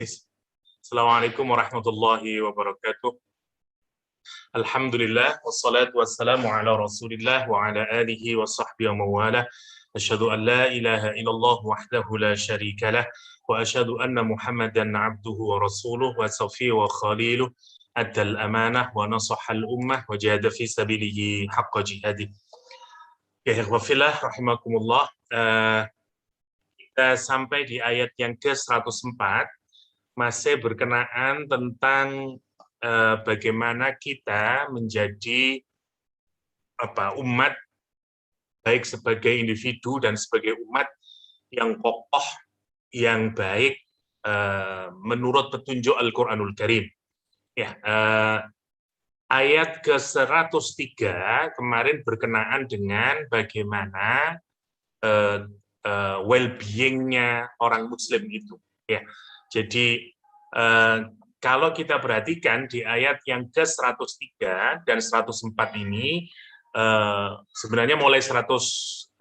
Assalamualaikum warahmatullahi wabarakatuh. Alhamdulillah, wassalatu wassalamu ala rasulillah wa ala alihi wa sahbihi wa mawalah. Asyhadu an la ilaha illallah wahdahu la syarika lah, wa asyhadu anna Muhammadan abduhu wa rasuluh wa safiyyu wa khaliluh, addal amanah wa nasahal ummah wa jahada fi sabilihi haqqa jihadih. Ya ikhwafillah rahimakumullah. Kita sampai di ayat yang ke-104, masih berkenaan tentang bagaimana kita menjadi umat, baik sebagai individu dan sebagai umat yang kokoh, yang baik menurut petunjuk Al-Qur'anul Karim. Ya, ayat ke-103 kemarin berkenaan dengan bagaimana well-being-nya orang Muslim itu. Ya, jadi kalau kita perhatikan di ayat yang ke-103 dan 104 ini, sebenarnya mulai 102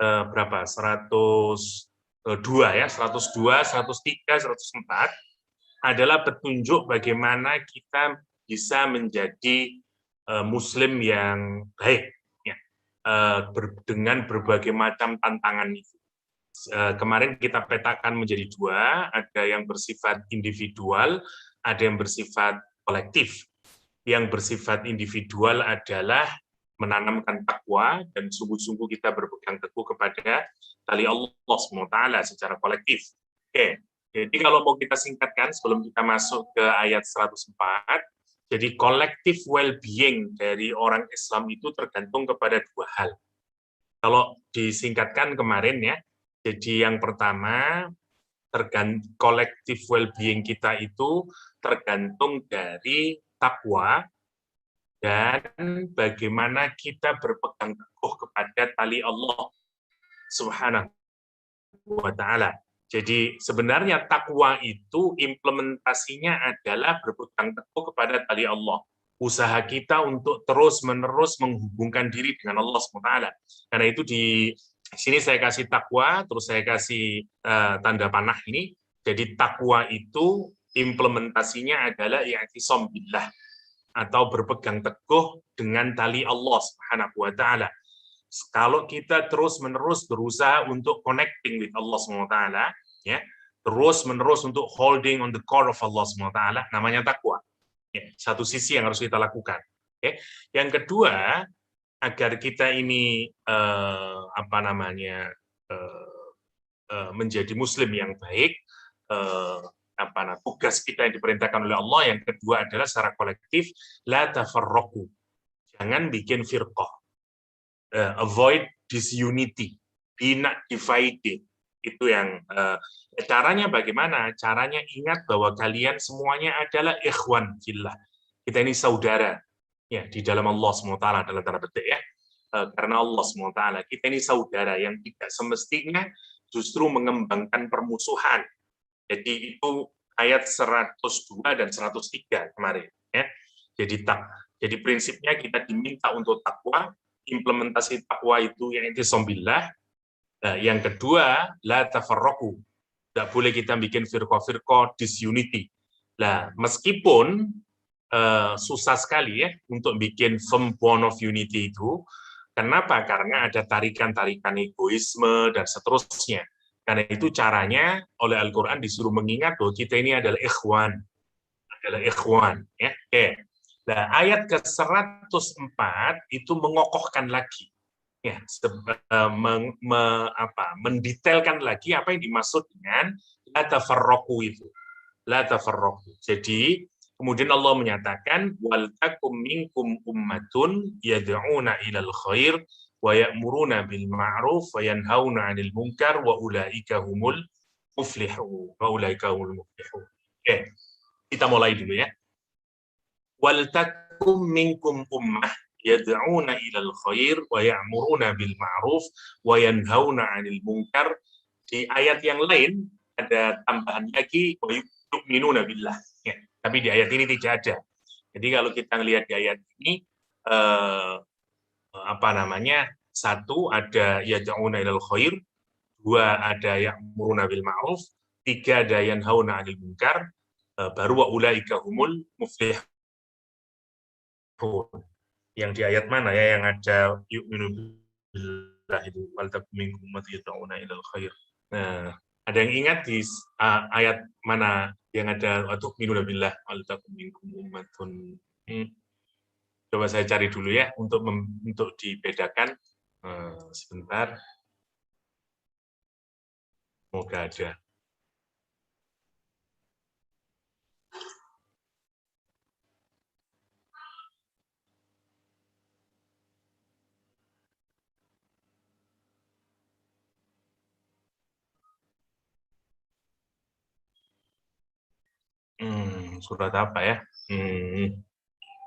ya, 102, 103, 104 adalah petunjuk bagaimana kita bisa menjadi Muslim yang baik, ya, dengan berbagai macam tantangan itu. Kemarin kita petakan menjadi dua, ada yang bersifat individual, ada yang bersifat kolektif. Yang bersifat individual adalah menanamkan takwa dan sungguh-sungguh kita berpegang teguh kepada tali Allah SWT secara kolektif. Oke, jadi kalau mau kita singkatkan sebelum kita masuk ke ayat 104, jadi kolektif well-being dari orang Islam itu tergantung kepada dua hal. Kalau disingkatkan kemarin ya, jadi yang pertama, kolektif well-being kita itu tergantung dari takwa dan bagaimana kita berpegang teguh kepada tali Allah Subhanahu wa Ta'ala. Jadi sebenarnya takwa itu implementasinya adalah berpegang teguh kepada tali Allah. Usaha kita untuk terus-menerus menghubungkan diri dengan Allah SWT. Karena itu di sini saya kasih takwa, terus saya kasih tanda panah ini. Jadi takwa itu implementasinya adalah i'tisam billah, atau berpegang teguh dengan tali Allah Subhanahu wa Ta'ala. Kalau kita terus-menerus berusaha untuk connecting with Allah SWT, ya, terus-menerus untuk holding on the core of Allah SWT, namanya takwa. Ya, satu sisi yang harus kita lakukan. Okay. Yang kedua, agar kita ini menjadi Muslim yang baik, tugas kita yang diperintahkan oleh Allah yang kedua adalah secara kolektif, la tafarraqu, jangan bikin firqah, avoid disunity, be not divided. Itu yang caranya bagaimana? Caranya ingat bahwa kalian semuanya adalah ikhwan fillah. Kita ini saudara ya di dalam Allah SWT, dalam tanda petik ya. Karena Allah SWT, kita ini saudara yang tidak semestinya justru mengembangkan permusuhan. Jadi itu ayat 102 dan 103 kemarin ya. Jadi prinsipnya kita diminta untuk takwa, implementasi takwa itu yang i'tisam billah. Yang kedua, la tafarraqu. Tidak boleh kita bikin firqah-firqah, disunity. Nah, meskipun susah sekali ya untuk bikin firm bond of unity itu. Kenapa? Karena ada tarikan-tarikan egoisme dan seterusnya. Karena itu caranya oleh Al-Quran disuruh mengingat bahwa kita ini adalah ikhwan. Ya. Oke. Nah, ayat ke-104 itu mengokohkan lagi. Ya, mendetailkan lagi apa yang dimaksud dengan la tafarraqu itu. La tafarraqu. Jadi, kemudian Allah menyatakan wal takum minkum ummatun yad'una ilal khair wa ya'muruna bil ma'ruf wa yanhauna 'anil munkar wa ulaika humul muflihun. Oke, kita mulai dulu ya. Wal takum minkum ummah yad'una ilal khair wa ya'muruna bil ma'ruf wa yanhauna 'anil munkar. Di ayat yang lain ada tambahan lagi wa yu'minuna billah. Ya, tapi di ayat ini tidak ada. Jadi kalau kita lihat di ayat ini satu ada yad'una ilal khair, dua ada ya'muruna bil ma'ruf, tiga ada yanhauna 'anil munkar, baru wa ulaika humul muflihun. Yang di ayat mana ya yang ada yu'minu billahi wal takum minkum ummatun yad'una ilal khair. Nah, ada yang ingat di ayat mana yang ada wa tu'minu billah wal takum minkum ummatun. Coba saya cari dulu ya untuk dibedakan. Sebentar. Semoga ada. Surat apa ya?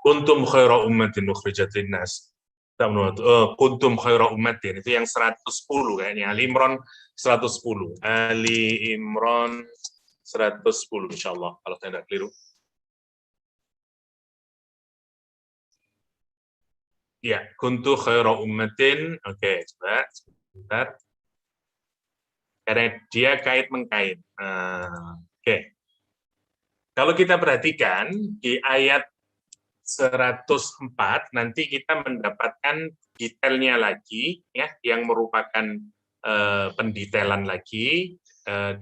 Kuntum khaira ummatin ukhrijat linnas. Kuntum khaira ummatin itu yang 110 kayaknya. Ali Imran 110. Ali Imran 110 insyaallah kalau saya tidak keliru. Ya, kuntu khaira ummatin. Oke, coba sebentar. Karena dia kait-mengkait. Oke. Kalau kita perhatikan di ayat 104 nanti kita mendapatkan detailnya lagi ya yang merupakan pendetailan lagi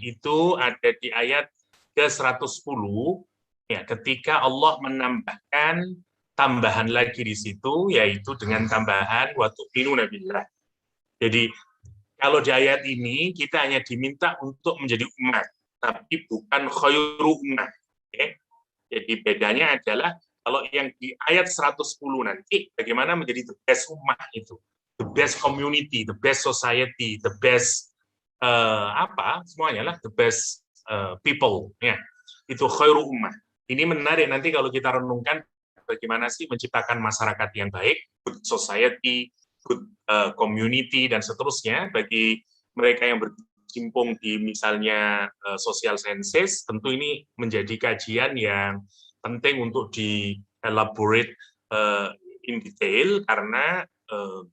itu ada di ayat ke-110 ya ketika Allah menambahkan tambahan lagi di situ yaitu dengan tambahan wa tu'minuna billah. Jadi kalau di ayat ini kita hanya diminta untuk menjadi umat tapi bukan khairu umat. Okay? Jadi bedanya adalah kalau yang di ayat 110 nanti, bagaimana menjadi the best ummah itu, the best community, the best society, the best semuanya lah, the best people, ya itu khairu ummah. Ini menarik nanti kalau kita renungkan bagaimana sih menciptakan masyarakat yang baik, good society, good community dan seterusnya bagi mereka yang berkecimpung di misalnya social sciences. Tentu ini menjadi kajian yang penting untuk di-elaborate in detail karena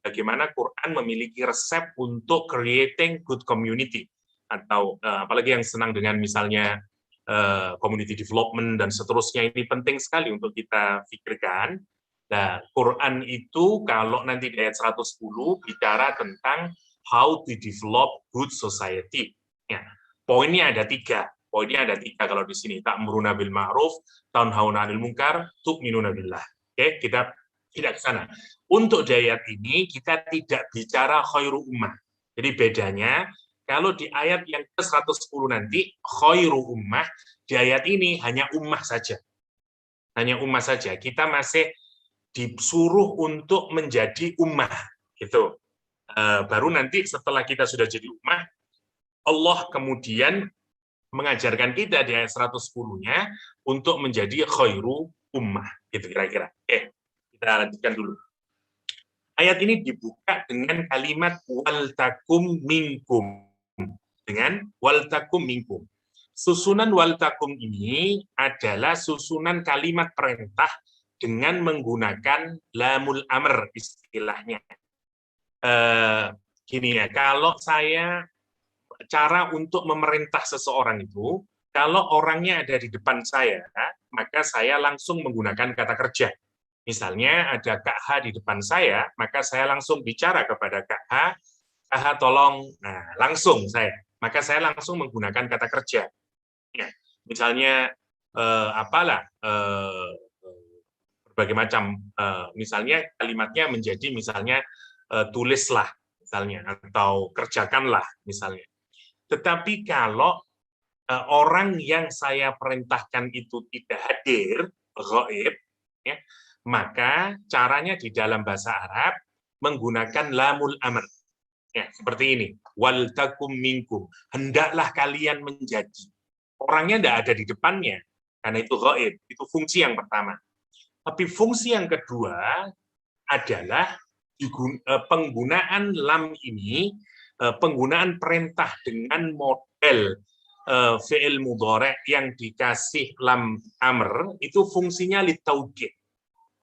bagaimana Quran memiliki resep untuk creating good community atau apalagi yang senang dengan misalnya community development dan seterusnya ini penting sekali untuk kita pikirkan. Nah, Quran itu kalau nanti di ayat 110 bicara tentang how to develop good society. Ya, poinnya ada 3. Poinnya ada 3 kalau di sini. Ta'muruna bil ma'ruf, tanhauna 'anil munkar, tu'minuna billah. Oke, kita tidak ke sana. Untuk di ayat ini kita tidak bicara khairu ummah. Jadi bedanya kalau di ayat yang ke-110 nanti khairu ummah, di ayat ini hanya ummah saja. Hanya ummah saja. Kita masih disuruh untuk menjadi ummah gitu. Baru nanti setelah kita sudah jadi ummah, Allah kemudian mengajarkan kita di ayat 110-nya untuk menjadi khairu ummah gitu kira-kira. Kita lanjutkan dulu. Ayat ini dibuka dengan kalimat wal takum minkum. Dengan wal takum minkum. Susunan wal takum ini adalah susunan kalimat perintah dengan menggunakan lamul amr istilahnya. Gini ya, kalau saya cara untuk memerintah seseorang itu, kalau orangnya ada di depan saya, maka saya langsung menggunakan kata kerja. Misalnya ada Kak H di depan saya, maka saya langsung bicara kepada Kak H, Kak H tolong, nah langsung saya, maka saya langsung menggunakan kata kerja. Ya, misalnya berbagai macam, misalnya kalimatnya menjadi misalnya tulislah, misalnya atau kerjakanlah, misalnya. Tetapi kalau orang yang saya perintahkan itu tidak hadir, ghaib, ya, maka caranya di dalam bahasa Arab menggunakan lamul amr. Ya, seperti ini. Wal takum minkum. Hendaklah kalian menjadi. Orangnya tidak ada di depannya, karena itu ghaib. Itu fungsi yang pertama. Tapi fungsi yang kedua adalah penggunaan lam ini, penggunaan perintah dengan model fi'il mudhari' yang dikasih lam amr, itu fungsinya litaukid,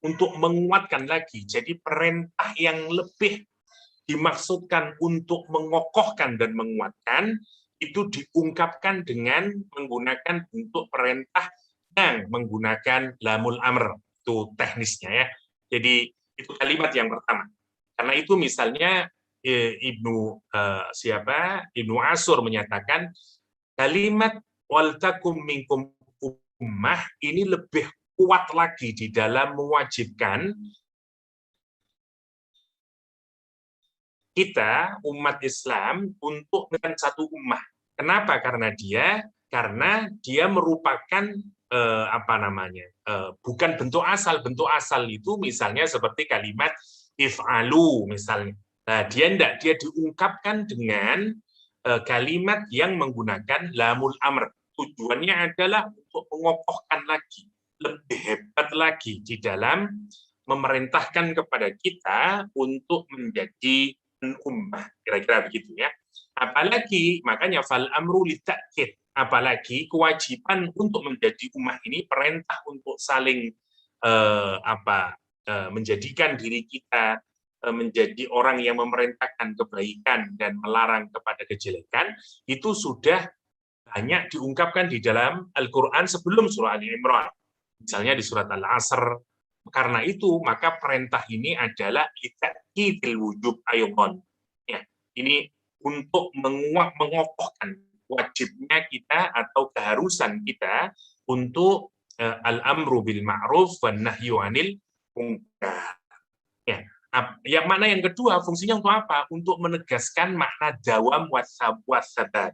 untuk menguatkan lagi. Jadi perintah yang lebih dimaksudkan untuk mengokohkan dan menguatkan, itu diungkapkan dengan menggunakan bentuk perintah yang menggunakan lamul amr, itu teknisnya ya. Jadi itu kalimat yang pertama. Karena itu misalnya Ibnu Ashur menyatakan kalimat wal takum minkum ummah ini lebih kuat lagi di dalam mewajibkan kita umat Islam untuk dengan satu ummah. Kenapa? Karena dia merupakan bukan bentuk asal. Bentuk asal itu misalnya seperti kalimat if'alu misalnya. Nah, dia diungkapkan dengan kalimat yang menggunakan lamul amr. Tujuannya adalah untuk mengokohkan lagi, lebih hebat lagi di dalam memerintahkan kepada kita untuk menjadi ummah, kira-kira begitu ya. Apalagi makanya fal amru litakid, apalagi kewajiban untuk menjadi ummah ini perintah untuk saling menjadikan diri kita menjadi orang yang memerintahkan kebaikan dan melarang kepada kejelekan, itu sudah banyak diungkapkan di dalam Al-Quran sebelum surah Ali Imran. Misalnya di surat Al-Asr. Karena itu, maka perintah ini adalah litakidil wujub ayuman. Ya, ini untuk mengokohkan wajibnya kita atau keharusan kita untuk al-amru bil ma'ruf wan nahyu 'anil munkar. Ya. Yang mana yang kedua, fungsinya untuk apa? Untuk menegaskan makna dawam wasabat.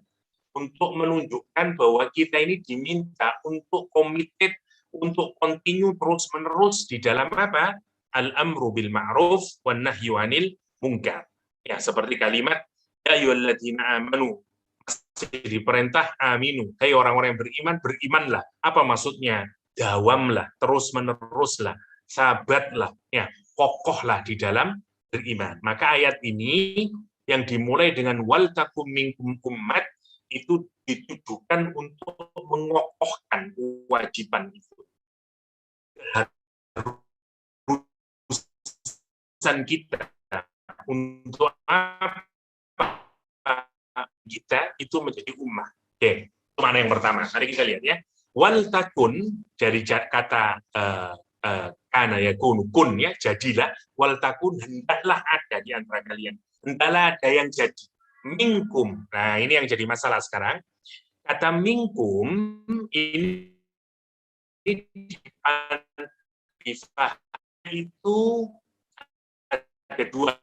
Untuk menunjukkan bahwa kita ini diminta untuk komited, untuk continue terus-menerus di dalam apa? Al-amru bil ma'ruf wan nahyu 'anil munkar. Ya, seperti kalimat ya ayyuhalladzina amanu, masih diperintah aminu. Hai orang-orang yang beriman, berimanlah. Apa maksudnya? Dawamlah, terus-meneruslah, sabatlah, ya, kokohlah di dalam beriman. Maka ayat ini yang dimulai dengan wal takum minkum ummat itu ditujukan untuk mengokohkan kewajiban itu. Keharusan kita untuk apa kita itu menjadi ummah. Oke, itu mana yang pertama. Mari kita lihat ya. Wal takun dari kata kana yakunu kun ya, jadilah. Wal takun hendaklah ada di antara kalian. Hendaklah ada yang jadi. Minkum. Nah, ini yang jadi masalah sekarang. Kata minkum ini itu ada dua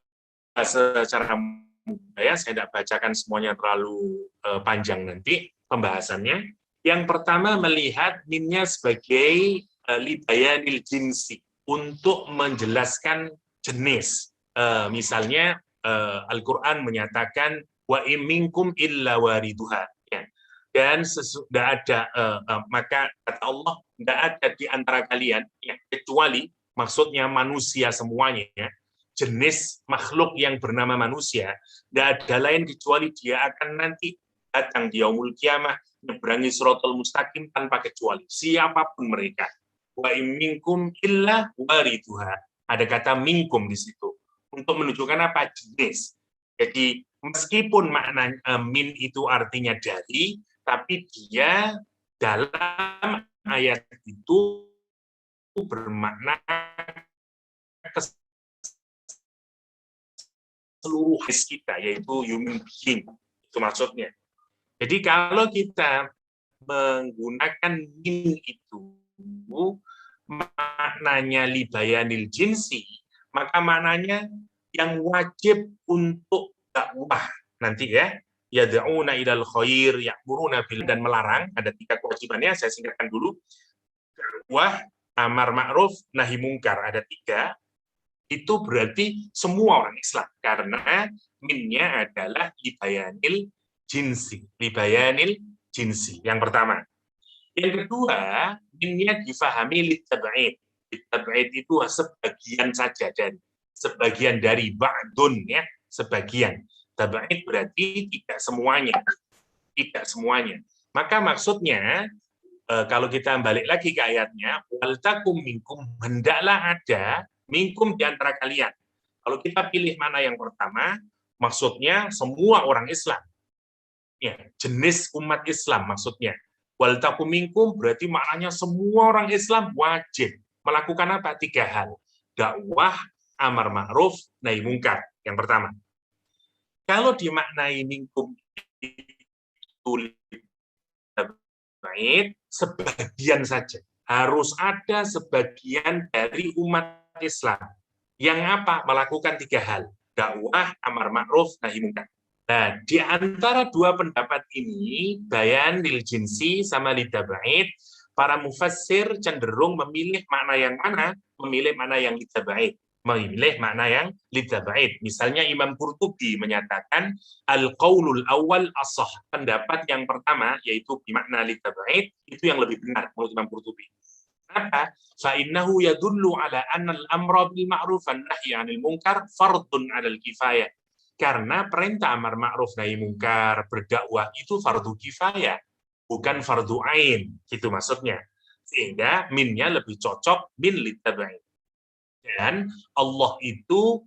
secara mudah ya, saya tidak bacakan semuanya terlalu panjang nanti pembahasannya. Yang pertama melihat mimnya sebagai libayanil jinsi untuk menjelaskan jenis. Misalnya Al-Quran menyatakan wa imminkum illa wariduha. Ya. Dan tidak ada maka kata Allah tidak ada di antara kalian ya, kecuali maksudnya manusia semuanya ya, jenis makhluk yang bernama manusia, tidak ada lain kecuali dia akan nanti datang di yaumul kiamah menyeberangi shiratal mustaqim tanpa kecuali siapapun mereka. Wa imminkum illa wariduha. Ada kata minkum di situ untuk menunjukkan apa? Jenis. Jadi meskipun makna min itu artinya dari, tapi dia dalam ayat itu bermakna seluruh his kita, yaitu human being. Itu maksudnya. Jadi kalau kita menggunakan min itu, maknanya libayanil jinsi, maka maknanya yang wajib untuk dakwah nanti ya, yad'una ilal khair, ya'muruna bil dan melarang, ada 3 kewajibannya, saya singkatkan dulu. Dakwah, amar ma'ruf, nahi mungkar, ada 3. Itu berarti semua orang Islam, karena minnya adalah libayanil jinsi. Libayanil jinsi, yang pertama. Yang kedua, minnya difahami litab'id. Litab'id itu sebagian saja, dan sebagian dari ba'dun, ya, sebagian. Tab'id berarti tidak semuanya. Tidak semuanya. Maka maksudnya, kalau kita balik lagi ke ayatnya, wal takum minkum, hendaklah ada minkum di antara kalian. Kalau kita pilih mana yang pertama, maksudnya semua orang Islam. Ya, jenis umat Islam maksudnya. Wal takum minkum berarti maknanya semua orang Islam wajib melakukan apa? 3 hal. Dakwah, amar ma'ruf, nahi mungkar. Yang pertama. Kalau dimaknai minkum itu baik, sebagian saja. Harus ada sebagian dari umat Islam yang apa? Melakukan 3 hal. Dakwah, amar ma'ruf, nahi mungkar. Nah, di antara dua pendapat ini, bayan lil jinsi sama litaba'id, para mufassir cenderung memilih makna yang mana? Memilih makna yang litaba'id. Memilih makna yang litaba'id. Misalnya Imam Qurtubi menyatakan al-qaulul awal ashah. Pendapat yang pertama, yaitu makna litaba'id, itu yang lebih benar menurut Imam Qurtubi. Kenapa? Fa'innahu yadullu ala anna al-amra bil ma'ruf wan nahyi 'anil munkar fardun 'alal kifayah. Karena perintah amar ma'ruf nahi mungkar, berdakwah itu fardu kifayah, bukan fardu ain, gitu maksudnya. Sehingga minnya lebih cocok min litaba'id. Dan Allah itu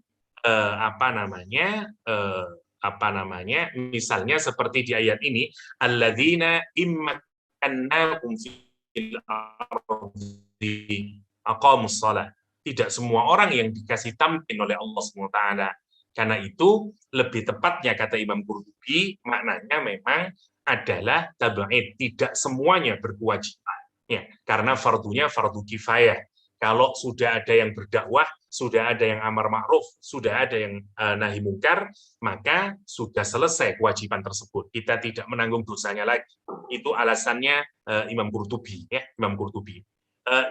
misalnya seperti di ayat ini, alladzina immakkannakum fil ardi aqamus shalah. Tidak semua orang yang dikasih tamkin oleh Allah SWT. Karena itu lebih tepatnya kata Imam Qurtubi, maknanya memang adalah tabaid, tidak semuanya berkewajiban. Ya, karena fardunya fardu kifayah. Kalau sudah ada yang berdakwah, sudah ada yang amar ma'ruf, sudah ada yang nahi mungkar, maka sudah selesai kewajiban tersebut. Kita tidak menanggung dosanya lagi. Itu alasannya Imam Qurtubi, ya, Imam Qurtubi.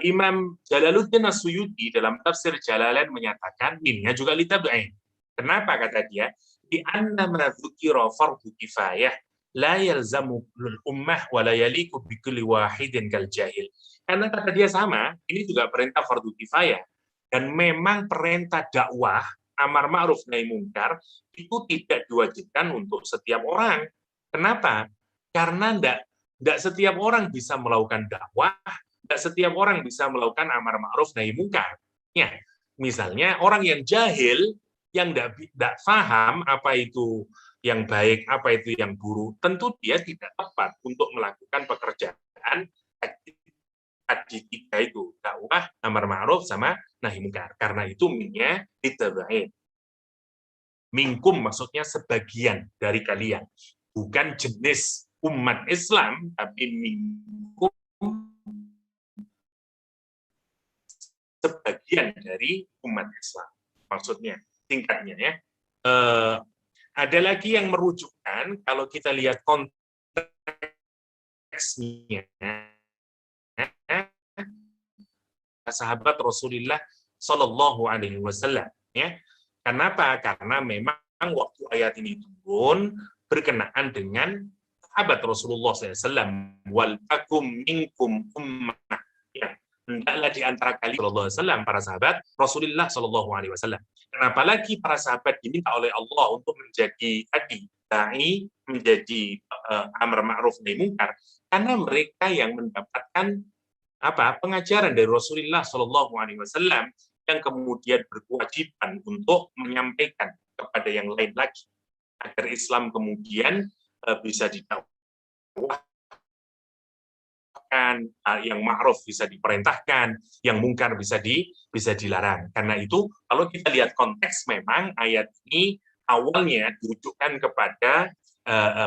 Imam Jalaluddin As-Suyuti dalam tafsir Jalalain menyatakan minnya juga litab'in. Kenapa kata dia? Di anna ma dzukira fardhu kifayah la yalzamu ummah wa la yaliqu bi kulli wahidin kal jahil. Karena kata dia sama, ini juga perintah fardu kifayah dan memang perintah dakwah amar ma'ruf nahi mungkar itu tidak diwajibkan untuk setiap orang. Kenapa? Karena enggak setiap orang bisa melakukan dakwah, enggak setiap orang bisa melakukan amar ma'ruf nahi mungkar. Ya, misalnya orang yang jahil yang tidak paham apa itu yang baik, apa itu yang buruk, tentu dia tidak tepat untuk melakukan pekerjaan tadi 3 itu, dakwah, amar ma'ruf, sama nahi mungkar. Karena itu minnya ditaba'in. Minkum maksudnya sebagian dari kalian. Bukan jenis umat Islam, tapi minkum sebagian dari umat Islam. Maksudnya, tingkatnya ya. Ada lagi yang merujukkan kalau kita lihat konteksnya, sahabat Rasulullah Shallallahu Alaihi Wasallam. Ya, kenapa? Karena memang waktu ayat ini turun berkenaan dengan sahabat Rasulullah SAW. Wal takum minkum ummah. Ya, hendaklah di antara kalian Sallallahu Alaihi Wasallam para sahabat Rasulullah Sallallahu Alaihi Wasallam. Kenapa lagi para sahabat diminta oleh Allah untuk menjadi dai, menjadi amar ma'ruf nahi mungkar? Karena mereka yang mendapatkan pengajaran dari Rasulullah Sallallahu Alaihi Wasallam yang kemudian berkewajiban untuk menyampaikan kepada yang lain lagi agar Islam kemudian bisa didakwahkan, yang ma'ruf bisa diperintahkan, yang mungkar bisa dilarang. Karena itu kalau kita lihat konteks, memang ayat ini awalnya dirujukkan kepada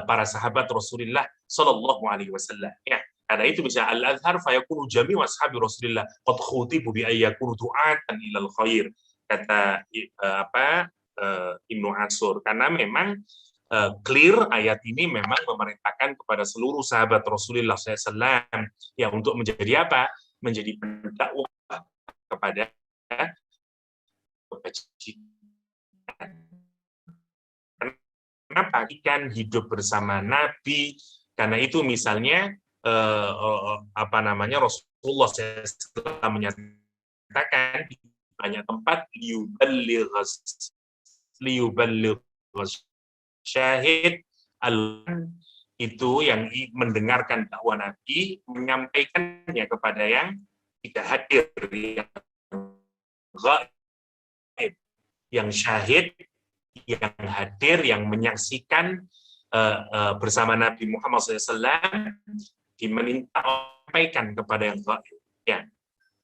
para sahabat Rasulullah Sallallahu Alaihi Wasallam. Ya, karena itu bisa al-azhar fayakunu jami' washabi Rasulillah qad khutibu bi ayyakunu du'atan ilal khair, kata Ibnu Ashur. Karena memang clear ayat ini memang memerintahkan kepada seluruh sahabat Rasulullah SAW ya untuk menjadi apa? Menjadi pendakwah kepada kebajikan. Kenapa? Ikan hidup bersama Nabi. Karena itu misalnya Rasulullah SAW menyatakan di banyak tempat liyuballigh syahid itu yang mendengarkan dakwah Nabi, menyampaikannya kepada yang tidak hadir, yang ghaib, yang syahid, yang hadir, yang menyaksikan bersama Nabi Muhammad SAW, diminta sampaikan kepada yang gaib. Ya,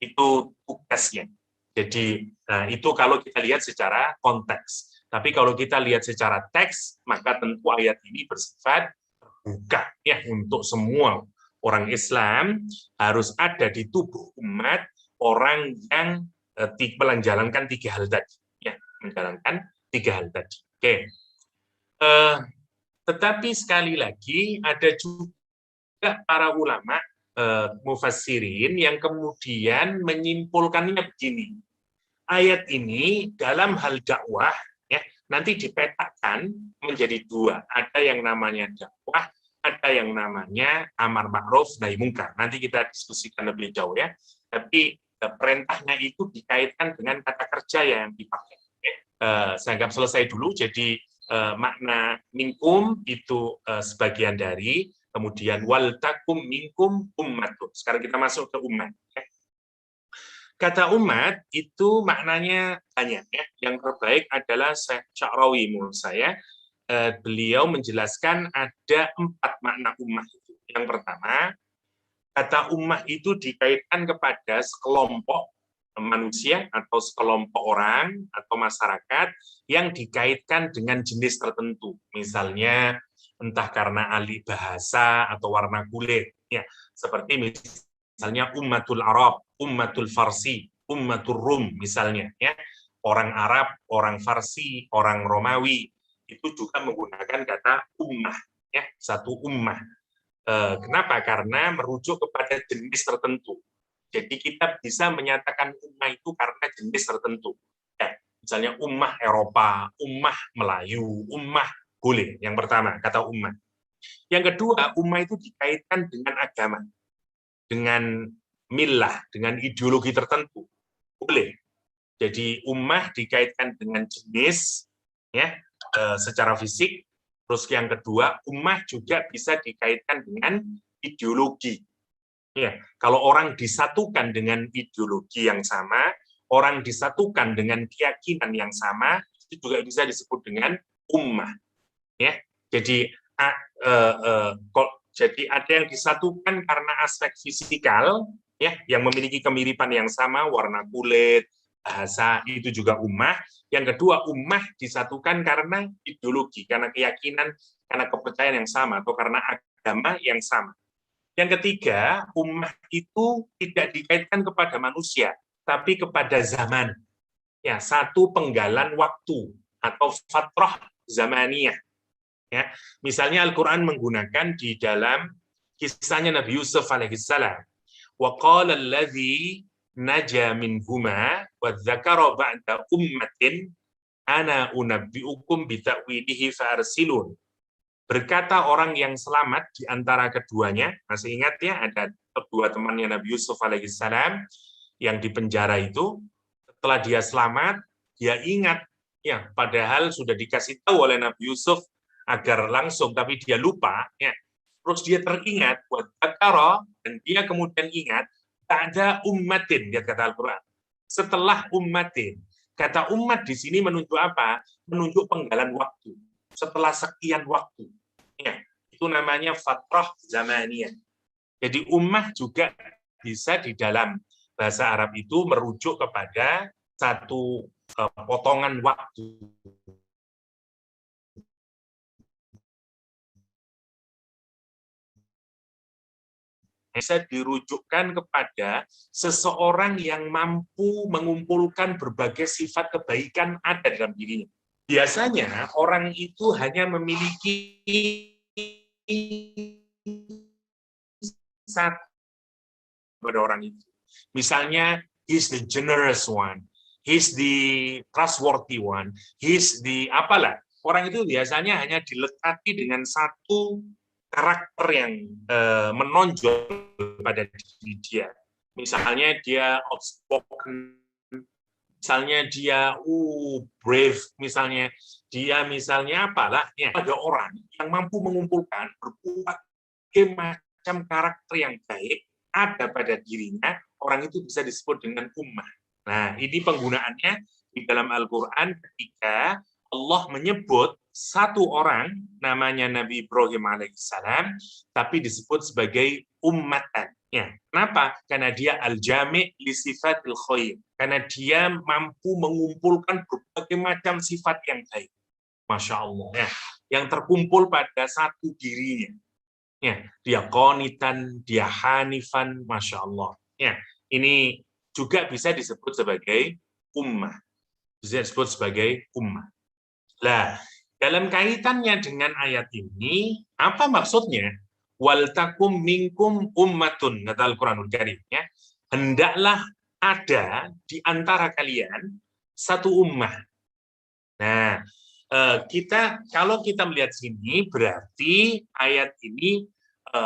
itu tugasnya. Jadi itu kalau kita lihat secara konteks. Tapi kalau kita lihat secara teks, maka tentu ayat ini bersifat terbuka ya untuk semua orang Islam, harus ada di tubuh umat orang yang menjalankan 3 hal tadi. Ya, menjalankan 3 hal tadi. Oke. Tetapi sekali lagi ada juga para ulama mufassirin yang kemudian menyimpulkannya begini. Ayat ini dalam hal dakwah ya nanti dipetakan menjadi 2. Ada yang namanya dakwah, ada yang namanya amar ma'ruf nahi mungkar. Nanti kita diskusikan lebih jauh ya. Tapi perintahnya itu dikaitkan dengan kata kerja yang dipakai. Saya anggap selesai dulu. Jadi makna minkum itu sebagian dari, kemudian wal takum minkum ummatun. Sekarang kita masuk ke umat. Kata umat itu maknanya banyak ya. Yang terbaik adalah Syekh Sya'rawi menurut saya. Beliau menjelaskan ada 4 makna ummah itu. Yang pertama, kata ummah itu dikaitkan kepada sekelompok manusia atau sekelompok orang atau masyarakat yang dikaitkan dengan jenis tertentu. Misalnya entah karena ahli bahasa atau warna kulit, ya seperti misalnya ummatul Arab, ummatul Farsi, ummatul Rum misalnya, ya orang Arab, orang Farsi, orang Romawi itu juga menggunakan kata ummah, ya satu ummah. Kenapa? Karena merujuk kepada jenis tertentu. Jadi kita bisa menyatakan ummah itu karena jenis tertentu. Ya, misalnya ummah Eropa, ummah Melayu, ummah boleh. Yang pertama, kata ummah. Yang kedua, ummah itu dikaitkan dengan agama, dengan milah, dengan ideologi tertentu. Boleh. Jadi ummah dikaitkan dengan jenis, ya, secara fisik. Terus yang kedua, ummah juga bisa dikaitkan dengan ideologi. Ya, kalau orang disatukan dengan ideologi yang sama, orang disatukan dengan keyakinan yang sama, itu juga bisa disebut dengan ummah. Ya, jadi jadi ada yang disatukan karena aspek fisikal, ya, yang memiliki kemiripan yang sama, warna kulit, bahasa, itu juga ummah. Yang kedua, ummah disatukan karena ideologi, karena keyakinan, karena kepercayaan yang sama, atau karena agama yang sama. Yang ketiga, ummah itu tidak dikaitkan kepada manusia, tapi kepada zaman. Ya, satu penggalan waktu atau fatrah zamaniyah. Ya, misalnya Al-Quran menggunakan di dalam kisahnya Nabi Yusuf alaihissalam. Wa qala alladzi naja minhuma wa dzakara ba'da ummatin ana unabbiukum bi ta'wilihi fa'arsilun. Berkata orang yang selamat di antara keduanya, masih ingat ya, ada kedua temannya Nabi Yusuf alaihissalam yang di penjara itu, setelah dia selamat, dia ingat, ya, padahal sudah dikasih tahu oleh Nabi Yusuf agar langsung, tapi dia lupa, ya. Terus dia teringat, dan dia kemudian ingat, ada ummatin, dia kata Al-Quran. Setelah ummatin, kata umat di sini menunjuk apa? Menunjuk penggalan waktu. Setelah sekian waktu. Ya, itu namanya fatrah zamaniyah. Jadi ummah juga bisa di dalam bahasa Arab itu merujuk kepada satu potongan waktu. Bisa dirujukkan kepada seseorang yang mampu mengumpulkan berbagai sifat kebaikan ada dalam dirinya. Biasanya orang itu hanya memiliki satu pada orang itu. Misalnya, he's the generous one, he's the trustworthy one, he's the apalah. Orang itu biasanya hanya dilekati dengan satu karakter yang menonjol pada diri dia. Misalnya dia outspoken, misalnya dia brave, misalnya dia misalnya apalah, ya, ada orang yang mampu mengumpulkan berbagai macam karakter yang baik ada pada dirinya, orang itu bisa disebut dengan ummah. Nah, ini penggunaannya di dalam Al-Quran ketika Allah menyebut satu orang namanya Nabi Ibrahim alaihissalam, tapi disebut sebagai ummatan. Ya, kenapa? Karena dia al-jami' li sifatil khair. Karena dia mampu mengumpulkan berbagai macam sifat yang baik. Masya Allah. Ya, yang terkumpul pada satu dirinya. Ya, dia qanitan, dia hanifan, Masya Allah. Ya, ini juga bisa disebut sebagai ummah. Bisa disebut sebagai ummah. Nah, dalam kaitannya dengan ayat ini, apa maksudnya? Wal takum minkum ummatun, kata Al-Quranul Karim. Ya. Hendaklah ada di antara kalian satu ummah. Nah, kalau kita melihat sini, berarti ayat ini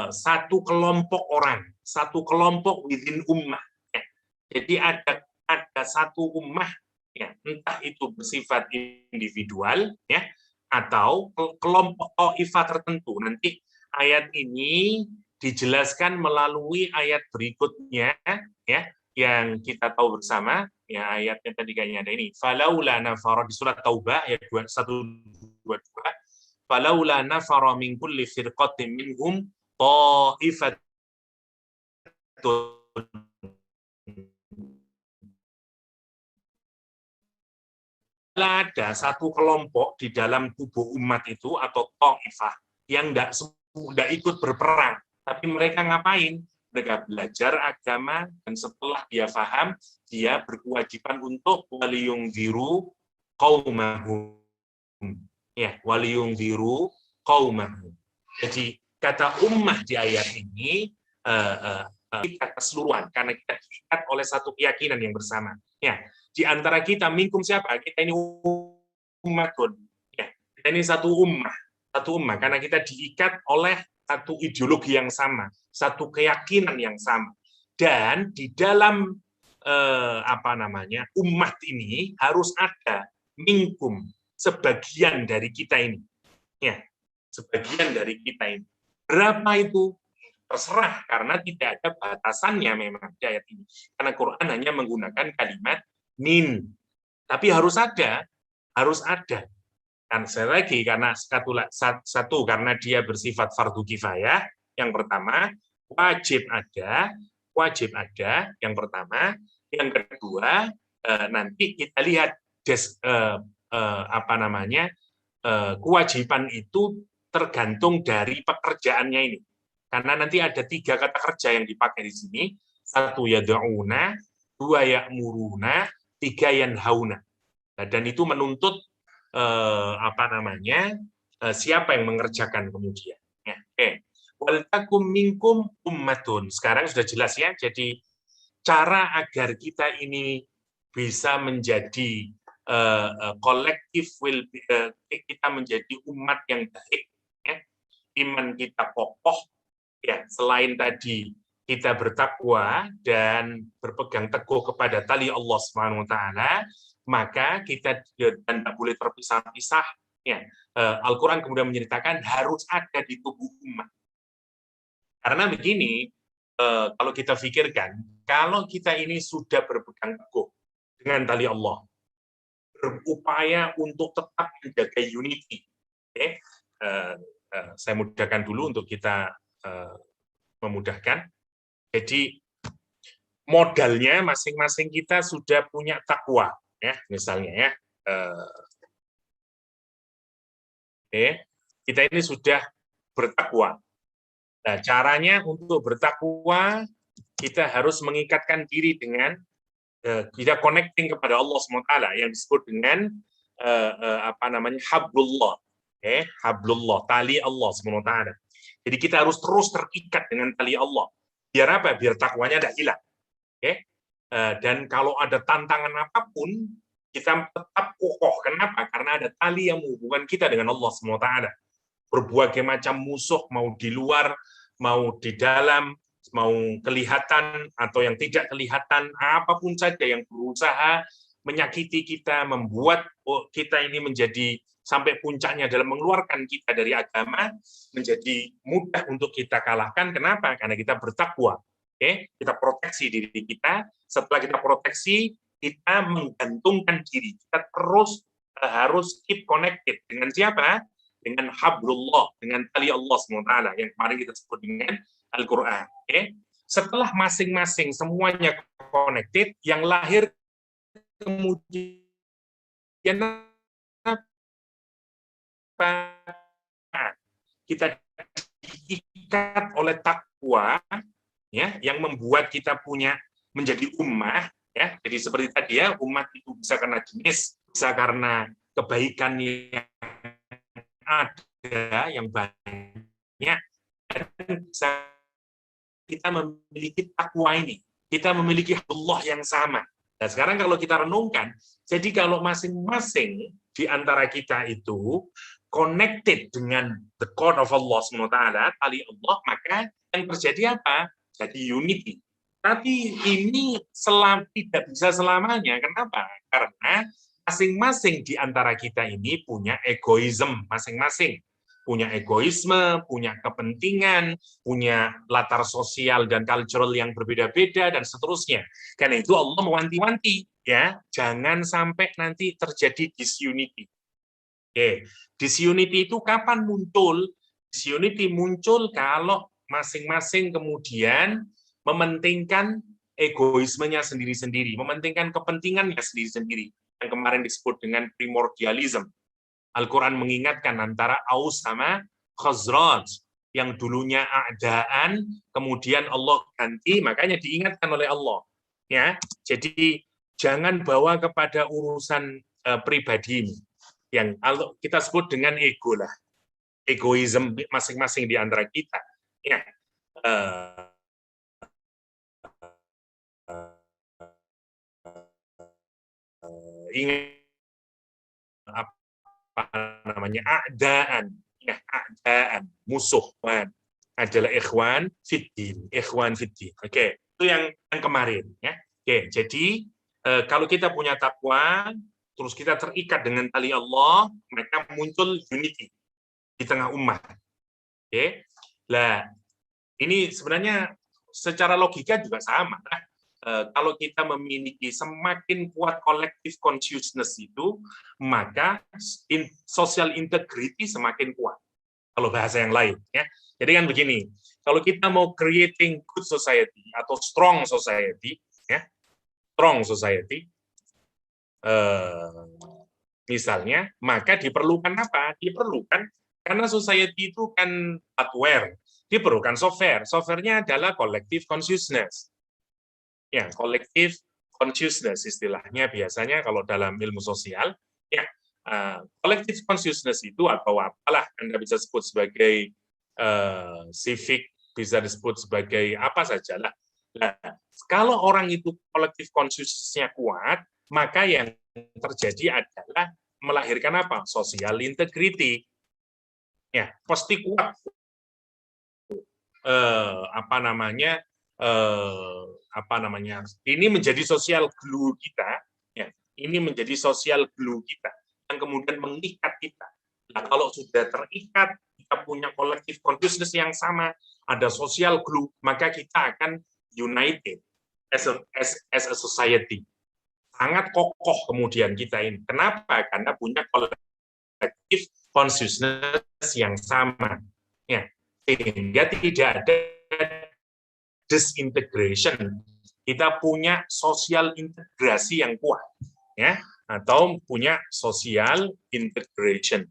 satu kelompok orang, satu kelompok within ummah. Ya. Jadi ada satu ummah, ya, entah itu bersifat individual, ya, atau kelompok taifah tertentu. Nanti ayat ini dijelaskan melalui ayat berikutnya, ya, yang kita tahu bersama, ya, ayatnya tadi kayaknya ada ini. Falaula nafara di surat Taubah ayat 122. Falaula nafara min kulli firqatin minhum ta'ifatun ada satu kelompok di dalam tubuh umat itu atau ta'ifah yang tidak ikut berperang, tapi mereka ngapain? Mereka belajar agama, dan setelah dia paham, dia berkewajiban untuk waliyungziru qaumahum. Ya, waliyungziru qaumahum. Jadi kata ummah di ayat ini kita keseluruhan, karena kita diikat oleh satu keyakinan yang bersama. Ya, di antara kita, minkum siapa? Kita ini ummatun. Ya, kita ini satu ummah, karena kita diikat oleh satu ideologi yang sama, satu keyakinan yang sama. Dan di dalam umat ini harus ada minkum, sebagian dari kita ini. Ya, sebagian dari kita ini. Berapa itu? Terserah, karena tidak ada batasannya memang di ayat ini. Karena Quran hanya menggunakan kalimat min. Tapi harus ada. Dan sekali lagi, karena satu, karena dia bersifat fardu kifayah, yang pertama, wajib ada, yang pertama. Yang kedua, nanti kita lihat kewajiban itu tergantung dari pekerjaannya ini. Karena nanti ada 3 kata kerja yang dipakai di sini. 1 yad'una, 2 ya'muruna, 3 yanhauna. Dan itu menuntut siapa yang mengerjakan kemudian. Ya, oke. Wal takum minkum ummatun. Sekarang sudah jelas ya. Jadi cara agar kita ini bisa menjadi kolektif, kita menjadi umat yang baik, ya. Iman kita kokoh, ya, selain tadi kita bertakwa dan berpegang teguh kepada tali Allah Subhanahu wa taala, maka kita tidak boleh terpisah-pisah, ya. Al-Qur'an kemudian menceritakan harus ada di tubuh umat. Karena begini, kalau kita pikirkan, kalau kita ini sudah berpegang teguh dengan tali Allah, berupaya untuk tetap menjaga unity, okay? Saya mudahkan dulu untuk kita memudahkan. Jadi modalnya masing-masing kita sudah punya takwa, ya, misalnya, ya. Kita ini sudah bertakwa. Nah, caranya untuk bertakwa, kita harus mengikatkan diri dengan kita connecting kepada Allah SWT yang disebut dengan hablullah, hablullah, tali Allah SWT. Jadi kita harus terus terikat dengan tali Allah. Biar apa? Biar takwanya tidak hilang. Dan kalau ada tantangan apapun, kita tetap kokoh. Kenapa? Karena ada tali yang menghubungkan kita dengan Allah SWT. Berbagai macam musuh, mau di luar, mau di dalam, mau kelihatan atau yang tidak kelihatan, apapun saja yang berusaha menyakiti kita, membuat kita ini menjadi sampai puncaknya dalam mengeluarkan kita dari agama, menjadi mudah untuk kita kalahkan. Kenapa? Karena kita bertakwa. Kita proteksi diri kita. Setelah kita proteksi, kita menggantungkan diri. Kita terus harus keep connected dengan siapa? Dengan hablullah, dengan tali Allah SWT yang kemarin kita sebut dengan Al-Quran. Okay? Setelah masing-masing semuanya connected, yang lahir kemudian apa? Kita diikat oleh takwa, ya, yang membuat kita punya menjadi ummah, ya. Jadi seperti tadi ya, umat itu bisa karena jenis, bisa karena kebaikan yang ada, yang banyak, dan bisa kita memiliki takwa ini, kita memiliki Allah yang sama. Nah, sekarang kalau kita renungkan, jadi kalau masing-masing di antara kita itu connected dengan the core of Allah SWT, tali Allah, maka yang terjadi apa? Jadi unity. Tapi ini tidak bisa selamanya. Kenapa? Karena masing-masing di antara kita ini punya egoisme masing-masing. Punya egoisme, punya kepentingan, punya latar sosial dan cultural yang berbeda-beda, dan seterusnya. Karena itu Allah mewanti-wanti, ya, jangan sampai nanti terjadi disunity. Oke, disunity itu kapan muncul? Disunity muncul kalau masing-masing kemudian mementingkan egoismenya sendiri-sendiri, mementingkan kepentingannya sendiri-sendiri, yang kemarin disebut dengan primordialism. Al-Quran mengingatkan antara Aus sama Khazraj, yang dulunya a'daan, kemudian Allah ganti, makanya diingatkan oleh Allah. Ya, jadi jangan bawa kepada urusan pribadi, yang kita sebut dengan ego lah, egoisme masing-masing di antara kita. Ya, ingat apa namanya, a'daan, ya, a'daan, musuh, adalah ikhwan fiddin, ikhwan fiddin. Oke, itu yang kemarin, ya. Oke, jadi kalau kita punya takwa, terus kita terikat dengan tali Allah, maka muncul unity di tengah umat. Oke, lah ini sebenarnya secara logika juga sama. Kalau kita memiliki semakin kuat collective consciousness itu, maka social integrity semakin kuat. Kalau bahasa yang lain, ya. Jadi kan begini, kalau kita mau creating good society atau strong society, ya, strong society, misalnya, maka diperlukan apa? Diperlukan karena society itu kan hardware, diperlukan software. Softwarenya adalah collective consciousness. Ya, collective consciousness istilahnya biasanya kalau dalam ilmu sosial, ya, collective consciousness itu atau apalah Anda bisa sebut sebagai civic, bisa disebut sebagai apa sajalah. Nah, kalau orang itu collective consciousness-nya kuat, maka yang terjadi adalah melahirkan apa? Social integrity. Ya, pasti kuat. Apa namanya? Ini menjadi sosial glue kita, ya, ini menjadi sosial glue kita yang kemudian mengikat kita. Nah, kalau sudah terikat, kita punya collective consciousness yang sama, ada social glue, maka kita akan united as a society. Sangat kokoh kemudian kita ini. Kenapa? Karena punya collective consciousness yang sama, ya, sehingga tidak ada disintegration, kita punya sosial integrasi yang kuat, ya, atau punya sosial integration.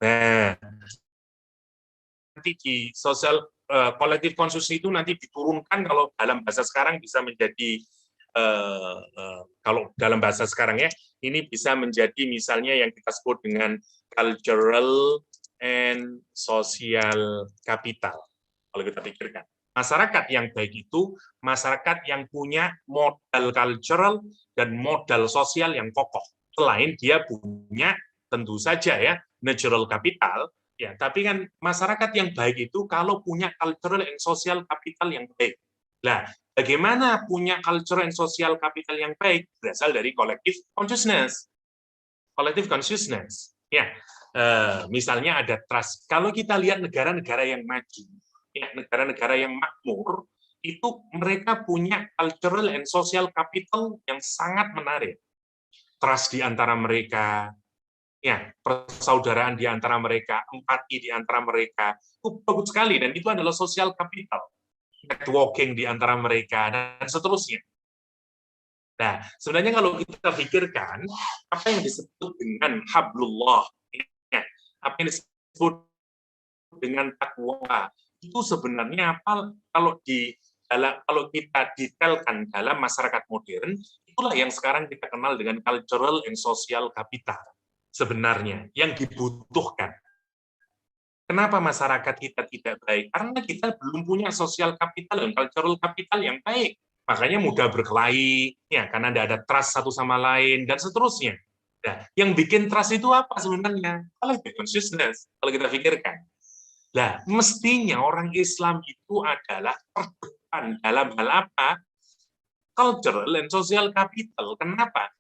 Nah, nanti di sosial collective consciousness itu nanti diturunkan, kalau dalam bahasa sekarang bisa menjadi kalau dalam bahasa sekarang, ya, ini bisa menjadi misalnya yang kita sebut dengan cultural and social capital. Kalau kita pikirkan, masyarakat yang baik itu masyarakat yang punya modal cultural dan modal sosial yang kokoh. Selain dia punya tentu saja, ya, natural capital, ya, tapi kan masyarakat yang baik itu kalau punya cultural and social capital yang baik. Nah, bagaimana punya cultural and social capital yang baik? Berasal dari collective consciousness. Collective consciousness. Ya, misalnya ada trust. Kalau kita lihat negara-negara yang maju, ya, negara-negara yang makmur, itu mereka punya cultural and social capital yang sangat menarik. trust di antara mereka, ya, persaudaraan di antara mereka, empati di antara mereka, itu bagus sekali, dan itu adalah social capital, networking di antara mereka, dan seterusnya. Nah, sebenarnya kalau kita pikirkan, apa yang disebut dengan hablullah, ya, apa yang disebut dengan takwa, itu sebenarnya apa kalau kita detailkan dalam masyarakat modern, itulah yang sekarang kita kenal dengan cultural and social capital. Sebenarnya, yang dibutuhkan. Kenapa masyarakat kita tidak baik? Karena kita belum punya social capital dan cultural capital yang baik. Makanya mudah berkelahi, ya, karena tidak ada trust satu sama lain, dan seterusnya. Nah, yang bikin trust itu apa sebenarnya? Collective consciousness, kalau kita pikirkan. Nah, mestinya orang Islam itu adalah terdepan dalam hal apa? Cultural and social capital. Kenapa?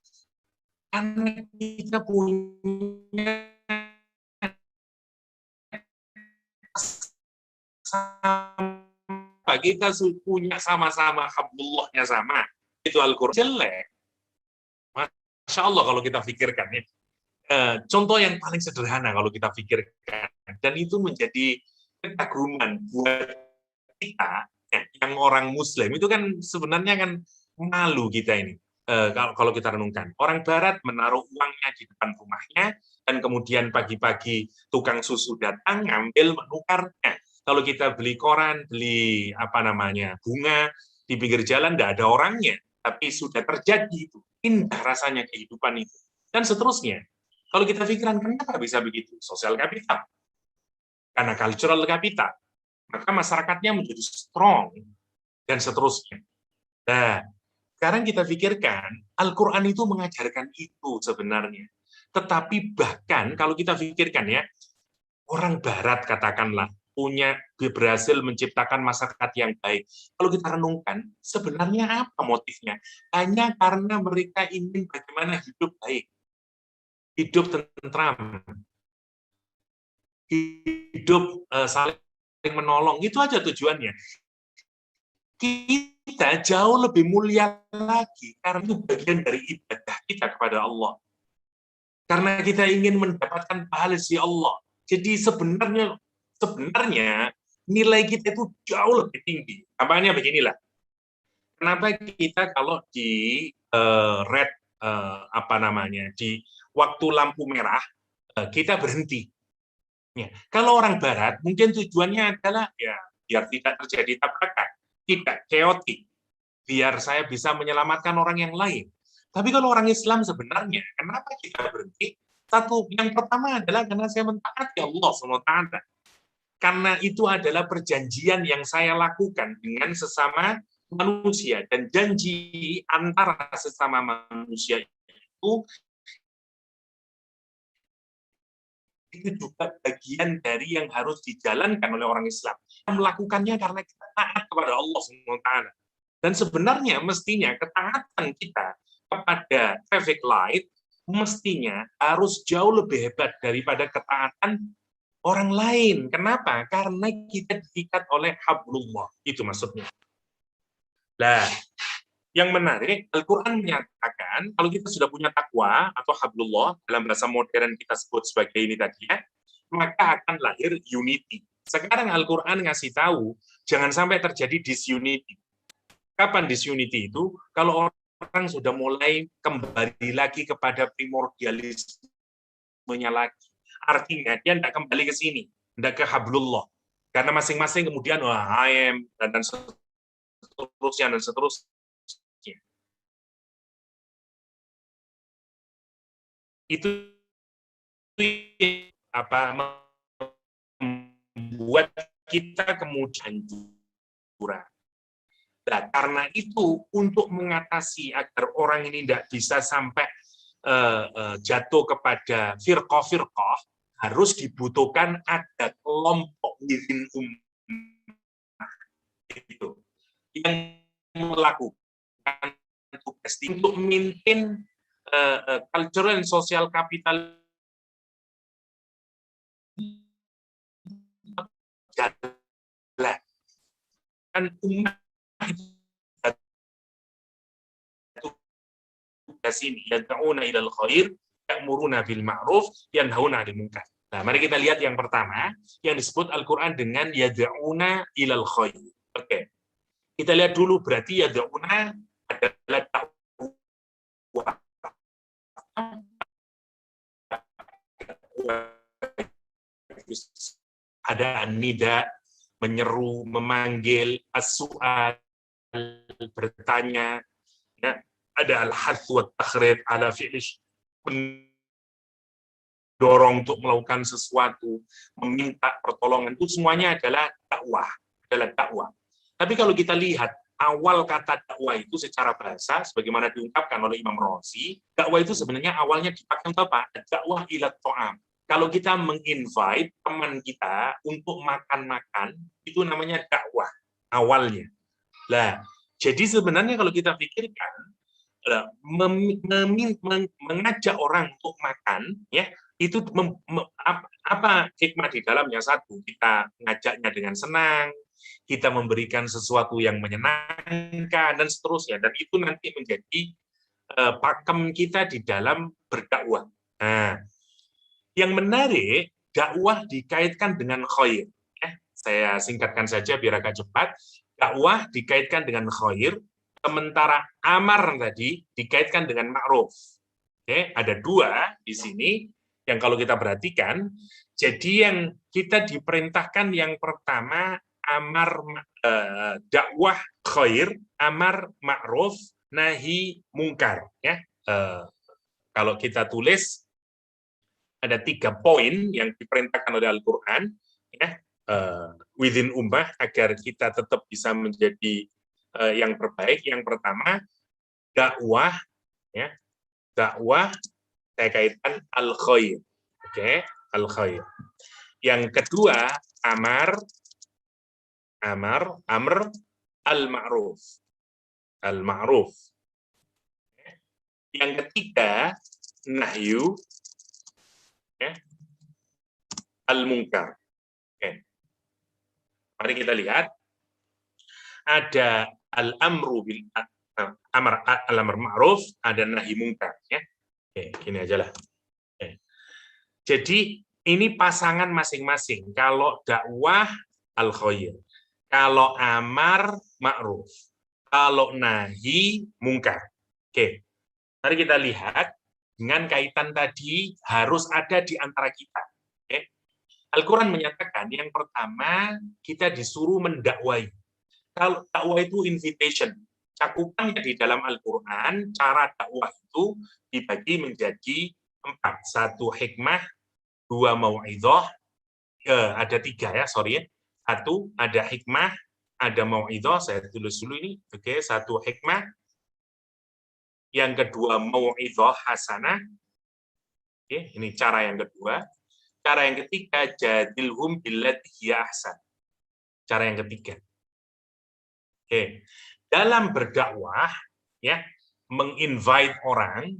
Karena kita punya kita punya sama-sama hablullahnya sama. Itu Al-Quran jelek. Masya Allah kalau kita pikirkan. Ya. Contoh yang paling sederhana kalau kita pikirkan. Dan itu menjadi kekaguman buat kita, ya, yang orang Muslim, itu kan sebenarnya kan malu kita ini. Kalau kita renungkan. Orang Barat menaruh uangnya di depan rumahnya, dan kemudian pagi-pagi tukang susu datang, ngambil, menukarnya. Kalau kita beli koran, beli bunga, di pinggir jalan tidak ada orangnya, tapi sudah terjadi itu. Indah rasanya kehidupan itu. Dan seterusnya. Kalau kita pikiran, kenapa bisa begitu? Sosial kapital. Karena cultural capital. Maka masyarakatnya menjadi strong, dan seterusnya. Nah, sekarang kita pikirkan, Al-Quran itu mengajarkan itu sebenarnya. Tetapi bahkan kalau kita pikirkan ya, orang Barat katakanlah, berhasil menciptakan masyarakat yang baik. Kalau kita renungkan, sebenarnya apa motifnya? Hanya karena mereka ingin bagaimana hidup baik, hidup tentram, hidup saling menolong, itu aja tujuannya. Kita jauh lebih mulia lagi, karena itu bagian dari ibadah kita kepada Allah. Karena kita ingin mendapatkan pahala si Allah. Jadi sebenarnya nilai kita itu jauh lebih tinggi. Gampangnya beginilah. Kenapa kita kalau di red di waktu lampu merah kita berhenti. Ya. Kalau orang Barat mungkin tujuannya adalah ya biar tidak terjadi tabrakan, tidak chaotic, biar saya bisa menyelamatkan orang yang lain. Tapi kalau orang Islam sebenarnya, kenapa kita berhenti? Satu, yang pertama adalah karena saya mentaati Allah SWT. Karena itu adalah perjanjian yang saya lakukan dengan sesama manusia. Dan janji antara sesama manusia itu juga bagian dari yang harus dijalankan oleh orang Islam. Kita melakukannya karena kita taat kepada Allah SWT. Dan sebenarnya mestinya ketaatan kita kepada traffic light mestinya harus jauh lebih hebat daripada ketaatan orang lain. Kenapa? Karena kita diikat oleh hablullah. Itu maksudnya. Nah, yang menarik, Al-Quran menyatakan, kalau kita sudah punya takwa atau hablullah, dalam bahasa modern kita sebut sebagai ini tadi ya, maka akan lahir unity. Sekarang Al-Quran ngasih tahu, jangan sampai terjadi disunity. Kapan disunity itu? Kalau orang sudah mulai kembali lagi kepada primordialismenya lagi. Artinya, dia tidak kembali ke sini, tidak ke hablullah. Karena masing-masing kemudian, dan seterusnya, dan seterusnya. Itu membuat kita kemudian curang. Nah, karena itu untuk mengatasi agar orang ini tidak bisa sampai jatuh kepada firqah-firqah, harus dibutuhkan ada kelompok within itu yang melakukan tugas untuk maintain cultural and social capital kan umat itu tugas ini, yad'una ilal khair, ya'muruna bil ma'ruf, yanhauna 'anil munkar. Nah, mari kita lihat yang pertama yang disebut Al-Qur'an dengan yad'una ilal khair. Oke. Kita lihat dulu berarti yad'una adalah dakwah. Ada nida, menyeru, memanggil, as-su'al, bertanya, ya. Ada al-hath wa takhrid ala fi'lish, mendorong untuk melakukan sesuatu, meminta pertolongan, itu semuanya adalah dakwah. Tapi kalau kita lihat awal kata dakwah itu secara bahasa, sebagaimana diungkapkan oleh Imam Razi, dakwah itu sebenarnya awalnya dipakai untuk apa? Dakwah ila ta'am. Kalau kita menginvite teman kita untuk makan-makan, itu namanya dakwah awalnya. Lah, jadi sebenarnya kalau kita pikirkan, mengajak orang untuk makan, ya itu apa hikmah di dalamnya? Satu, kita mengajaknya dengan senang, kita memberikan sesuatu yang menyenangkan dan seterusnya, dan itu nanti menjadi pakem kita di dalam berdakwah. Nah, yang menarik, dakwah dikaitkan dengan khair. Saya singkatkan saja biar agak cepat. Dakwah dikaitkan dengan khair, sementara amar tadi dikaitkan dengan ma'ruf. Oke, ada dua di sini yang kalau kita perhatikan, jadi yang kita diperintahkan yang pertama amar dakwah khair, amar ma'ruf, nahi mungkar. Ya, kalau kita tulis ada 3 poin yang diperintahkan oleh Al-Quran, ya, within ummah agar kita tetap bisa menjadi yang terbaik. Yang pertama dakwah, ya, dakwah saya kaitkan al-khair, oke, al-khair. Yang kedua amr al-ma'ruf, Yang ketiga nahyu, ya, al-munkar. Oke. Mari kita lihat. Ada al-amru bil al-amr ma'ruf, ada nahi munkar, ya. Oke, gini aja lah. Oke. Jadi ini pasangan masing-masing. Kalau dakwah al-khair, kalau amar ma'ruf, kalau nahi munkar. Oke. Mari kita lihat dengan kaitan tadi harus ada di antara kita. Okay. Al-Quran menyatakan yang pertama kita disuruh mendakwai. Kalau dakwah itu invitation. Cakupannya di dalam Al-Quran, cara dakwah itu dibagi menjadi 4. 1 hikmah, 2 mau'idhah, ada 3 ya, sorry ya. 1 ada hikmah, ada mau'idhah, saya tulis dulu ini. Oke, 1 hikmah, yang kedua mau'idhah hasanah. Oke, ini cara yang kedua. Cara yang ketiga jadilhum billati hiya ahsan. Cara yang ketiga. Oke. Dalam berdakwah, ya, menginvite orang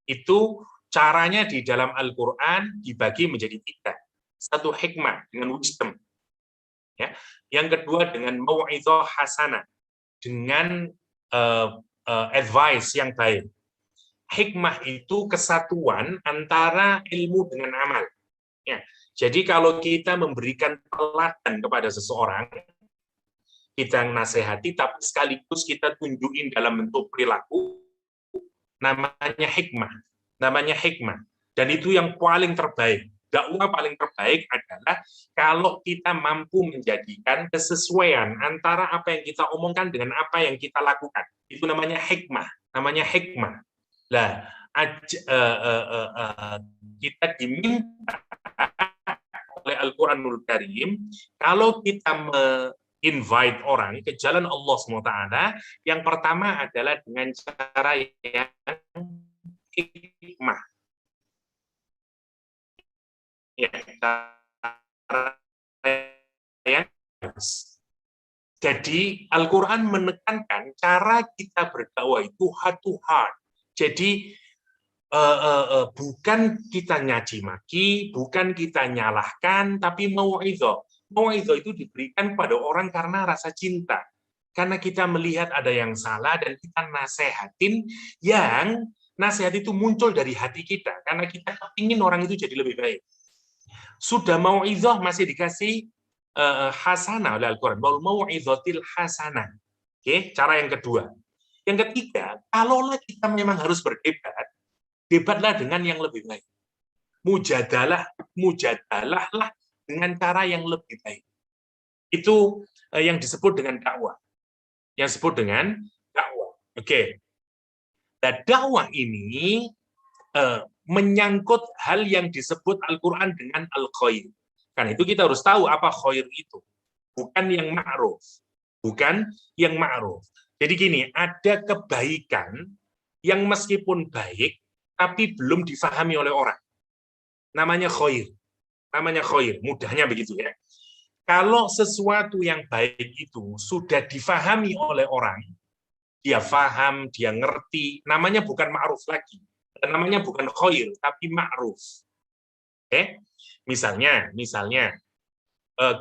itu caranya di dalam Al-Qur'an dibagi menjadi 3. 1 hikmah dengan wisdom. Ya. Yang kedua dengan mau'idhah hasanah, dengan advice yang baik. Hikmah itu kesatuan antara ilmu dengan amal. Ya. Jadi kalau kita memberikan teladan kepada seseorang, kita nasihati, tapi sekaligus kita tunjukin dalam bentuk perilaku, namanya hikmah. Namanya hikmah. Dan itu yang paling terbaik. Dakwah paling terbaik adalah kalau kita mampu menjadikan kesesuaian antara apa yang kita omongkan dengan apa yang kita lakukan. Itu namanya hikmah. Namanya hikmah. Nah, kita diminta oleh Al-Quranul Karim, kalau kita invite orang ke jalan Allah SWT, yang pertama adalah dengan cara yang hikmah. Ya, jadi Al-Quran menekankan cara kita berdakwah itu heart to heart. Jadi bukan kita nyaci maki, bukan kita nyalahkan, tapi mau'idhah. Mau'idhah itu diberikan pada orang karena rasa cinta. Karena kita melihat ada yang salah dan kita nasehatin yang Nasihat itu muncul dari hati kita, karena kita ingin orang itu jadi lebih baik. Sudah mau'izah masih dikasih hasanah oleh Al-Quran. Wal mau'izatil hasanah. Oke, cara yang kedua. Yang ketiga, kalaulah kita memang harus berdebat, debatlah dengan yang lebih baik. Mujadalahlah dengan cara yang lebih baik. Itu yang disebut dengan dakwah. Yang disebut dengan dakwah. Oke. Nah, dakwah ini menyangkut hal yang disebut Al-Quran dengan al-khair. Karena itu kita harus tahu apa khair itu. Bukan yang ma'ruf. Bukan yang ma'ruf. Jadi gini, ada kebaikan yang meskipun baik, tapi belum difahami oleh orang. Namanya khair. Namanya khair. Mudahnya begitu ya. Kalau sesuatu yang baik itu sudah difahami oleh orang, dia faham, dia ngerti, namanya bukan ma'ruf lagi. Namanya bukan khair, tapi ma'ruf. Oke? Misalnya,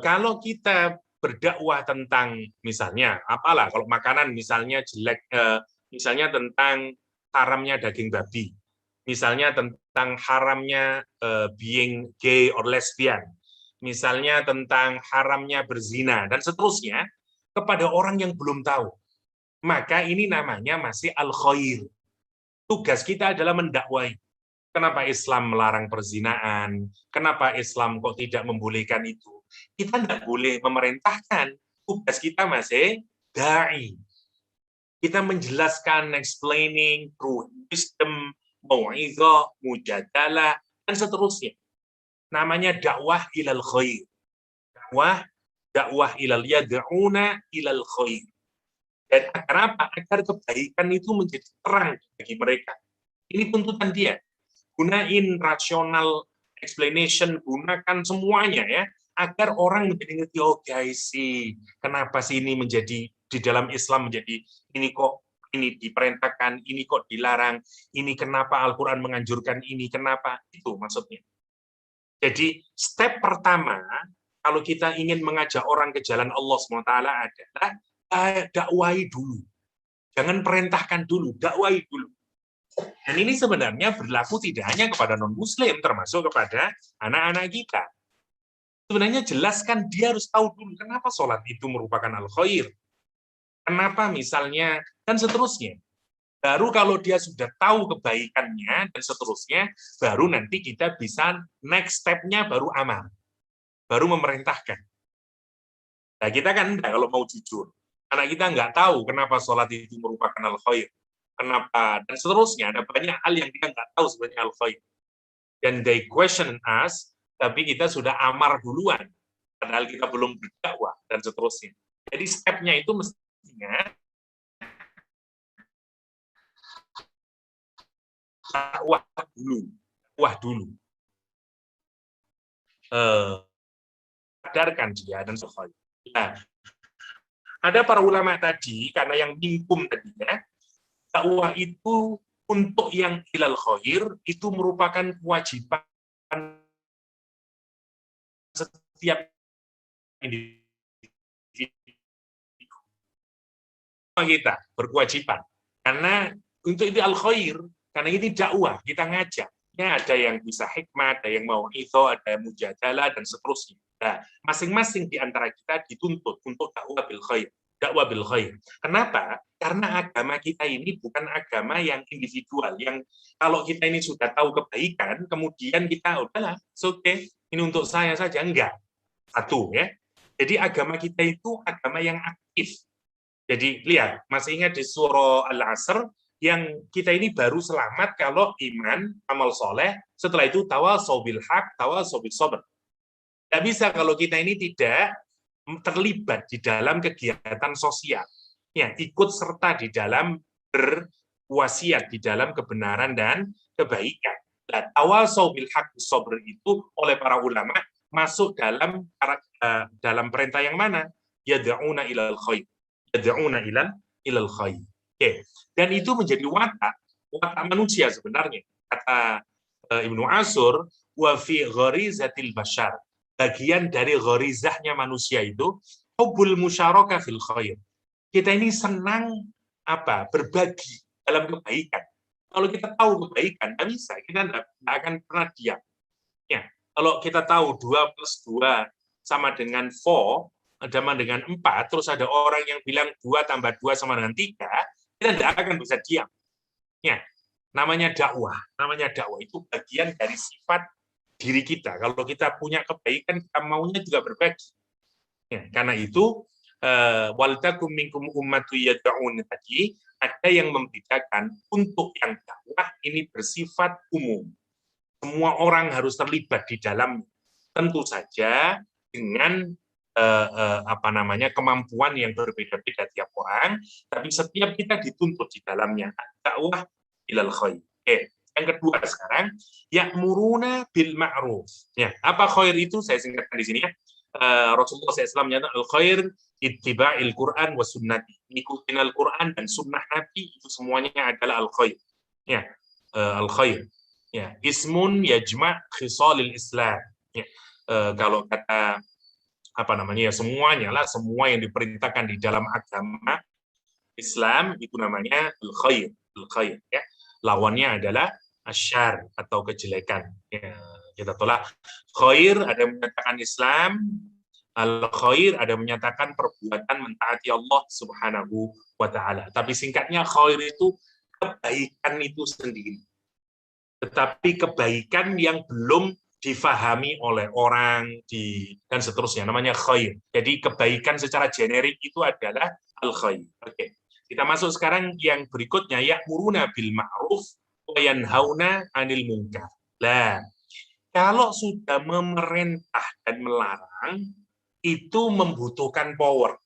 kalau kita berdakwah tentang, misalnya, apalah, kalau makanan misalnya jelek, misalnya tentang haramnya daging babi, misalnya tentang haramnya being gay or lesbian, misalnya tentang haramnya berzina, dan seterusnya, kepada orang yang belum tahu. Maka ini namanya masih al-khair. Tugas kita adalah mendakwai. Kenapa Islam melarang perzinaan? Kenapa Islam kok tidak membolehkan itu? Kita tidak boleh memerintahkan. Tugas kita masih da'i. Kita menjelaskan, explaining, through wisdom, mau'izah, mujadalah, dan seterusnya. Namanya dakwah ilal khair. Dakwah ilal yad'una ilal khair. Dan agar apa? Agar kebaikan itu menjadi terang bagi mereka. Ini tuntutan dia. Gunain rational explanation, gunakan semuanya ya, agar orang menjadi ngerti, oh guys sih, kenapa sih ini menjadi, di dalam Islam menjadi, ini kok ini diperintahkan, ini kok dilarang, ini kenapa Al-Quran menganjurkan ini, kenapa? Itu maksudnya. Jadi step pertama, kalau kita ingin mengajak orang ke jalan Allah SWT adalah dakwai dulu. Jangan perintahkan dulu, dakwai dulu. Dan ini sebenarnya berlaku tidak hanya kepada non-muslim, termasuk kepada anak-anak kita. Sebenarnya jelaskan, dia harus tahu dulu kenapa sholat itu merupakan al-khair. Kenapa misalnya, dan seterusnya. Baru kalau dia sudah tahu kebaikannya, dan seterusnya, baru nanti kita bisa next step-nya baru amal. Baru memerintahkan. Nah, kita kan enggak kalau mau jujur. Anak kita nggak tahu kenapa sholat itu merupakan al-khair. Kenapa, dan seterusnya. Ada banyak hal yang dia nggak tahu sebenarnya al-khair. Dan they question us, tapi kita sudah amar duluan. Padahal kita belum berdakwah, dan seterusnya. Jadi step-nya itu mestinya dakwah dulu. Sadarkan dia, dan seterusnya. Nah, ada para ulama tadi, karena yang mingkum tadinya, dakwah itu untuk yang ilal khair, itu merupakan kewajiban setiap individu. Kita berkewajiban. Karena untuk itu al-khair, karena ini dakwah, kita ngajak. Ya, ada yang bisa hikmah, ada yang mau itu, ada yang mujadalah, dan seterusnya. Nah, masing-masing di antara kita dituntut untuk dakwah bil khair. Dakwah bil khair. Kenapa? Karena agama kita ini bukan agama yang individual, yang kalau kita ini sudah tahu kebaikan, kemudian kita udahlah, oke, ini untuk saya saja, enggak. Satu ya. Jadi agama kita itu agama yang aktif. Jadi lihat, masih ingat di surah Al-Asr, yang kita ini baru selamat kalau iman, amal soleh, setelah itu tawasau bil haq, tawasau bis sabr. Tidak bisa kalau kita ini tidak terlibat di dalam kegiatan sosial, ya, ikut serta di dalam berwasiat di dalam kebenaran dan kebaikan. Nah, tawasau bil haq bis sabr itu oleh para ulama masuk dalam perintah yang mana? Yad'una ilal khair. Yad'una ilal khair. Oke. Dan itu menjadi watak manusia sebenarnya. Kata Ibnu Ashur, wa fi gharizatil bashar. Bagian dari gharizahnya manusia itu hubbul musyarakah fil khair. Kita ini senang berbagi dalam kebaikan. Kalau kita tahu kebaikan, nggak bisa, kita nggak akan pernah diam. Ya, kalau kita tahu 2 plus 2 sama dengan 4, sama dengan 4, terus ada orang yang bilang 2 tambah 2 sama dengan 3, kita tidak akan bisa diam. Ya, namanya dakwah itu bagian dari sifat diri kita. Kalau kita punya kebaikan, kita maunya juga berbagi. Ya, karena itu waltakum minkum ummatu yad'un tadi ada yang membedakan untuk yang dakwah ini bersifat umum. Semua orang harus terlibat di dalam, tentu saja dengan kemampuan yang berbeda-beda tiap orang, tapi setiap kita dituntut di dalamnya dakwah ilal khair. Yang kedua sekarang, ya'muruna bil ma'ruf. Ya, apa khair itu? Saya singkatkan di sini ya. Rasulullah SAW menyatakan al-khair ittiba'il Quran wa sunnati. Ikutin Al-Quran dan sunnah Nabi itu semuanya adalah al-khair. Ya, al-khair. Ya, ismun yajma' khisalil Islam. Ya, kalau kata semuanya lah, semua yang diperintahkan di dalam agama Islam itu namanya al-khair. Al-khair ya. Lawannya adalah asyar atau kejelekan. Ya, kita tolak khair, ada yang menyatakan Islam, al-khair ada yang menyatakan perbuatan mentaati Allah Subhanahu wa taala. Tapi singkatnya khair itu kebaikan itu sendiri. Tetapi kebaikan yang belum difahami oleh orang dan seterusnya namanya khair. Jadi kebaikan secara generik itu adalah al-khair. Oke. Kita masuk sekarang yang berikutnya, ya'muruna bil ma'ruf wa yanhauna 'anil munkar. Lah, kalau sudah memerintah dan melarang itu membutuhkan power.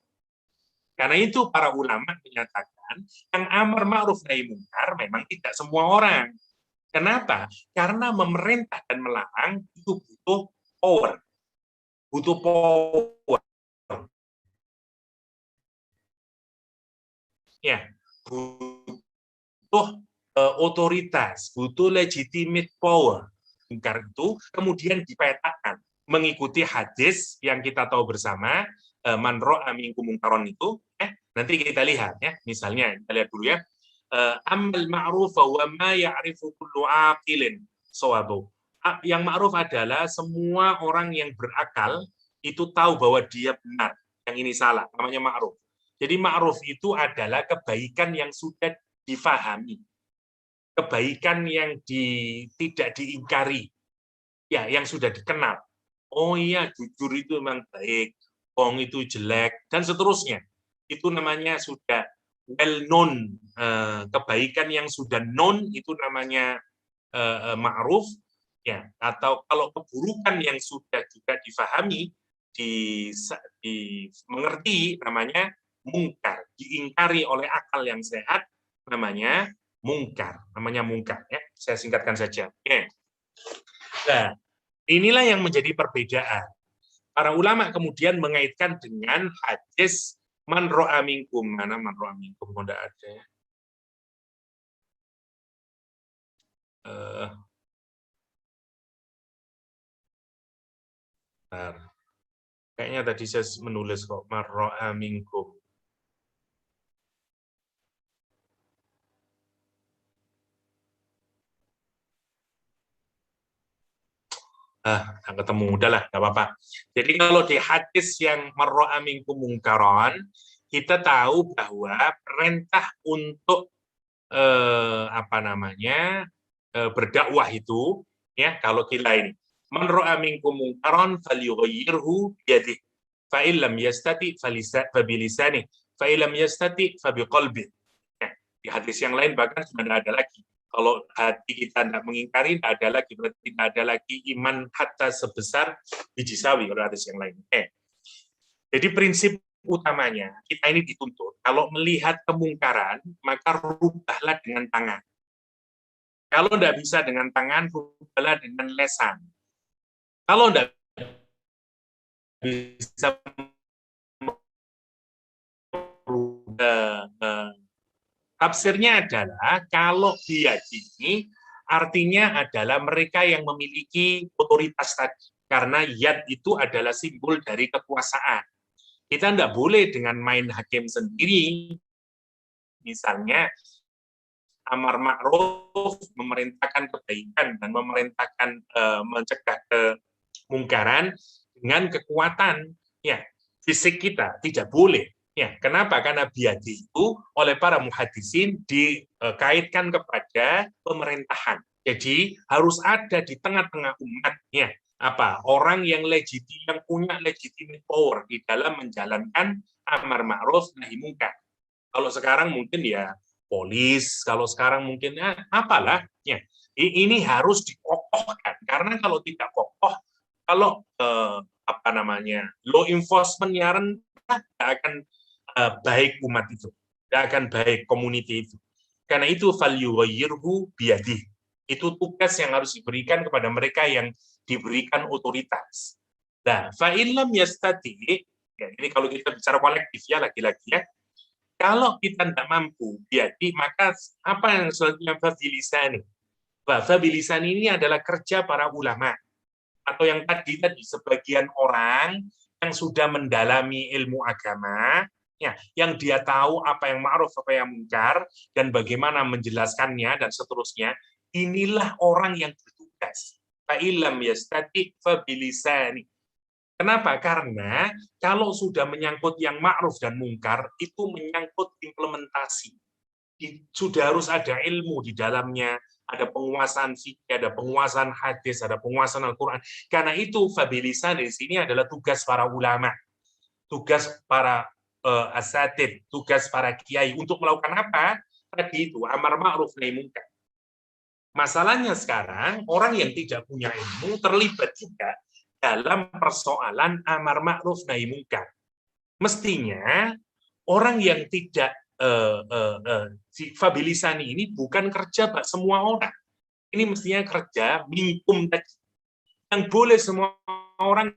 Karena itu para ulama menyatakan yang amar ma'ruf nahi munkar memang tidak semua orang. Kenapa? Karena memerintah dan melarang itu butuh power. Butuh power. Ya, butuh otoritas, butuh legitimate power. Munkar itu kemudian dipetakan mengikuti hadis yang kita tahu bersama, man ra'a minkum munkaron itu, nanti kita lihat ya, misalnya kita lihat dulu ya. Amal ma'ruf wa ma ya'rifu kullu aqilin sawabu. Yang ma'ruf adalah semua orang yang berakal itu tahu bahwa dia benar, yang ini salah, namanya ma'ruf. Jadi ma'ruf itu adalah kebaikan yang sudah difahami. Kebaikan yang tidak diingkari. Ya, yang sudah dikenal. Oh iya, jujur itu memang baik, bohong itu jelek, dan seterusnya. Itu namanya sudah well known. Kebaikan yang sudah known itu namanya ma'ruf, ya. Atau kalau keburukan yang sudah juga difahami, dimengerti, namanya mungkar, diingkari oleh akal yang sehat, namanya mungkar, ya. Saya singkatkan saja. Oke. Nah, inilah yang menjadi perbedaan. Para ulama kemudian mengaitkan dengan hadis man ra'a minkum. Mana man ra'a minkum? Tidak ada ya. Kayaknya tadi saya menulis kok man ra'a minkum. Nggak ketemu, udahlah, nggak apa-apa. Jadi kalau di hadis yang man ra'a minkum munkaron, kita tahu bahwa perintah untuk berdakwah itu, ya, kalau kita ini man ra'a minkum munkaron falyughayyirhu biyadihi fa in lam yastati fa bilisanihi fa in lam yastati fa biqalbihi. Ya, di hadis yang lain bahkan sudah ada lagi. Kalau hati kita tidak mengingkari, tidak ada lagi, berarti tidak ada lagi iman hatta sebesar biji sawi, kalau hadis yang lain. Jadi prinsip utamanya, kita ini dituntut, kalau melihat kemungkaran, maka rubahlah dengan tangan. Kalau tidak bisa dengan tangan, rubahlah dengan lesan. Kalau tidak bisa tafsirnya adalah kalau diyakini artinya adalah mereka yang memiliki otoritas tadi. Karena yad itu adalah simbol dari kekuasaan. Kita tidak boleh dengan main hakim sendiri. Misalnya amar ma'ruf, memerintahkan kebaikan dan memerintahkan mencegah kemungkaran dengan kekuatan ya fisik kita, tidak boleh. Ya, kenapa? Karena biadi itu oleh para muhadisin dikaitkan kepada pemerintahan. Jadi harus ada di tengah-tengah umat ya, orang yang yang punya legitimate power di dalam menjalankan amar ma'ruf nahi munkar. Kalau sekarang mungkin ya polis, kalau sekarang mungkin apalah ya. Ini harus dikokohkan karena kalau tidak kokoh, kalau law enforcement-nya rendah, tidak akan baik umat itu, tidak akan baik community itu. Karena itu falyughayyirhu biyadih. Itu tugas yang harus diberikan kepada mereka yang diberikan otoritas. Nah, fa in lam yastati, ya, ini kalau kita bicara kolektif ya lagi-lagi ya. Kalau kita tidak mampu jadi maka apa yang selanjutnya fabilisani. Fabilisani ini adalah kerja para ulama atau yang tadi sebagian orang yang sudah mendalami ilmu agama ya, yang dia tahu apa yang ma'ruf apa yang munkar dan bagaimana menjelaskannya dan seterusnya. Inilah orang yang bertugas. Fa illam yastati fabilisani. Kenapa? Karena kalau sudah menyangkut yang ma'ruf dan mungkar, itu menyangkut implementasi. Sudah harus ada ilmu di dalamnya, ada penguasaan fikih, ada penguasaan hadis, ada penguasaan Al-Quran. Karena itu, fabilisan di sini adalah tugas para ulama, tugas para asatid, tugas para kiai untuk melakukan apa? Tadi itu, amar ma'ruf nahi mungkar. Masalahnya sekarang, orang yang tidak punya ilmu terlibat juga dalam persoalan amar ma'ruf nahi munkar. Mestinya orang yang tidak fabilisani ini bukan kerja bak semua orang. Ini mestinya kerja minkum tadi. Yang boleh semua orang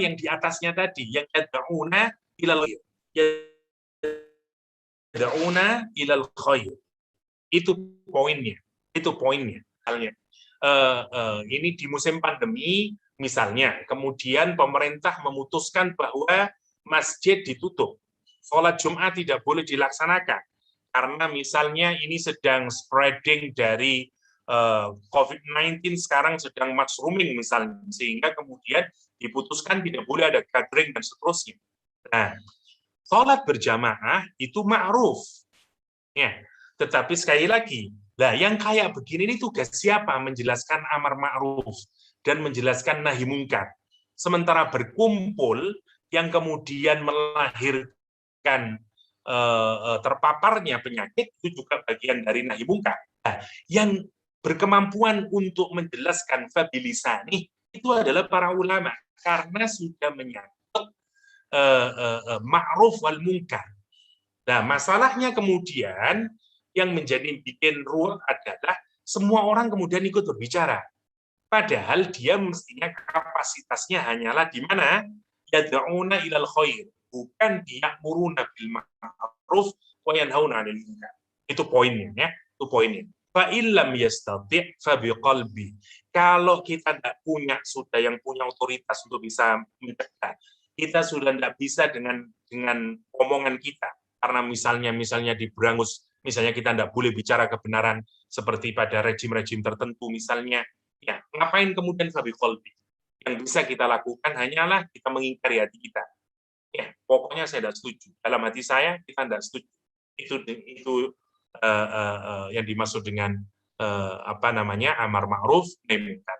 yang di atasnya tadi, yang yad'una ilal khair. Yad'una ilal khair. Itu poinnya. Itu poinnya. Ini di musim pandemi misalnya, kemudian pemerintah memutuskan bahwa masjid ditutup, sholat Jumat tidak boleh dilaksanakan karena misalnya ini sedang spreading dari COVID-19 sekarang sedang mushrooming misalnya, sehingga kemudian diputuskan tidak boleh ada gathering dan seterusnya. Nah, sholat berjamaah itu ma'ruf, ya. Tetapi sekali lagi, nah, yang kayak begini ini tugas siapa? Menjelaskan amar ma'ruf dan menjelaskan nahi mungkar. Sementara berkumpul yang kemudian melahirkan terpaparnya penyakit itu juga bagian dari nahi mungkar. Nah, yang berkemampuan untuk menjelaskan fabilisani itu adalah para ulama karena sudah menyangkut ma'ruf wal mungkar. Nah, masalahnya kemudian yang menjadi bikin ruwet adalah semua orang kemudian ikut berbicara. Padahal dia mestinya kapasitasnya hanyalah di mana? Yad'una ilal khair, bukan ya'muruna bil ma'ruf wa yanhauna 'anil munkar. Itu poinnya ya, itu poinnya. Fa illam yastati' fa biqalbi. Kalau kita tidak punya sudah yang punya otoritas untuk bisa mencegah, kita sudah tidak bisa dengan omongan kita. Karena misalnya diberangus, misalnya kita tidak boleh bicara kebenaran seperti pada rejim-rejim tertentu misalnya, ya ngapain kemudian fabi qalbi? Yang bisa kita lakukan hanyalah kita mengingkari hati kita. Ya, pokoknya saya tidak setuju. Dalam hati saya kita tidak setuju. Itu yang dimaksud dengan amar ma'ruf nahi munkar.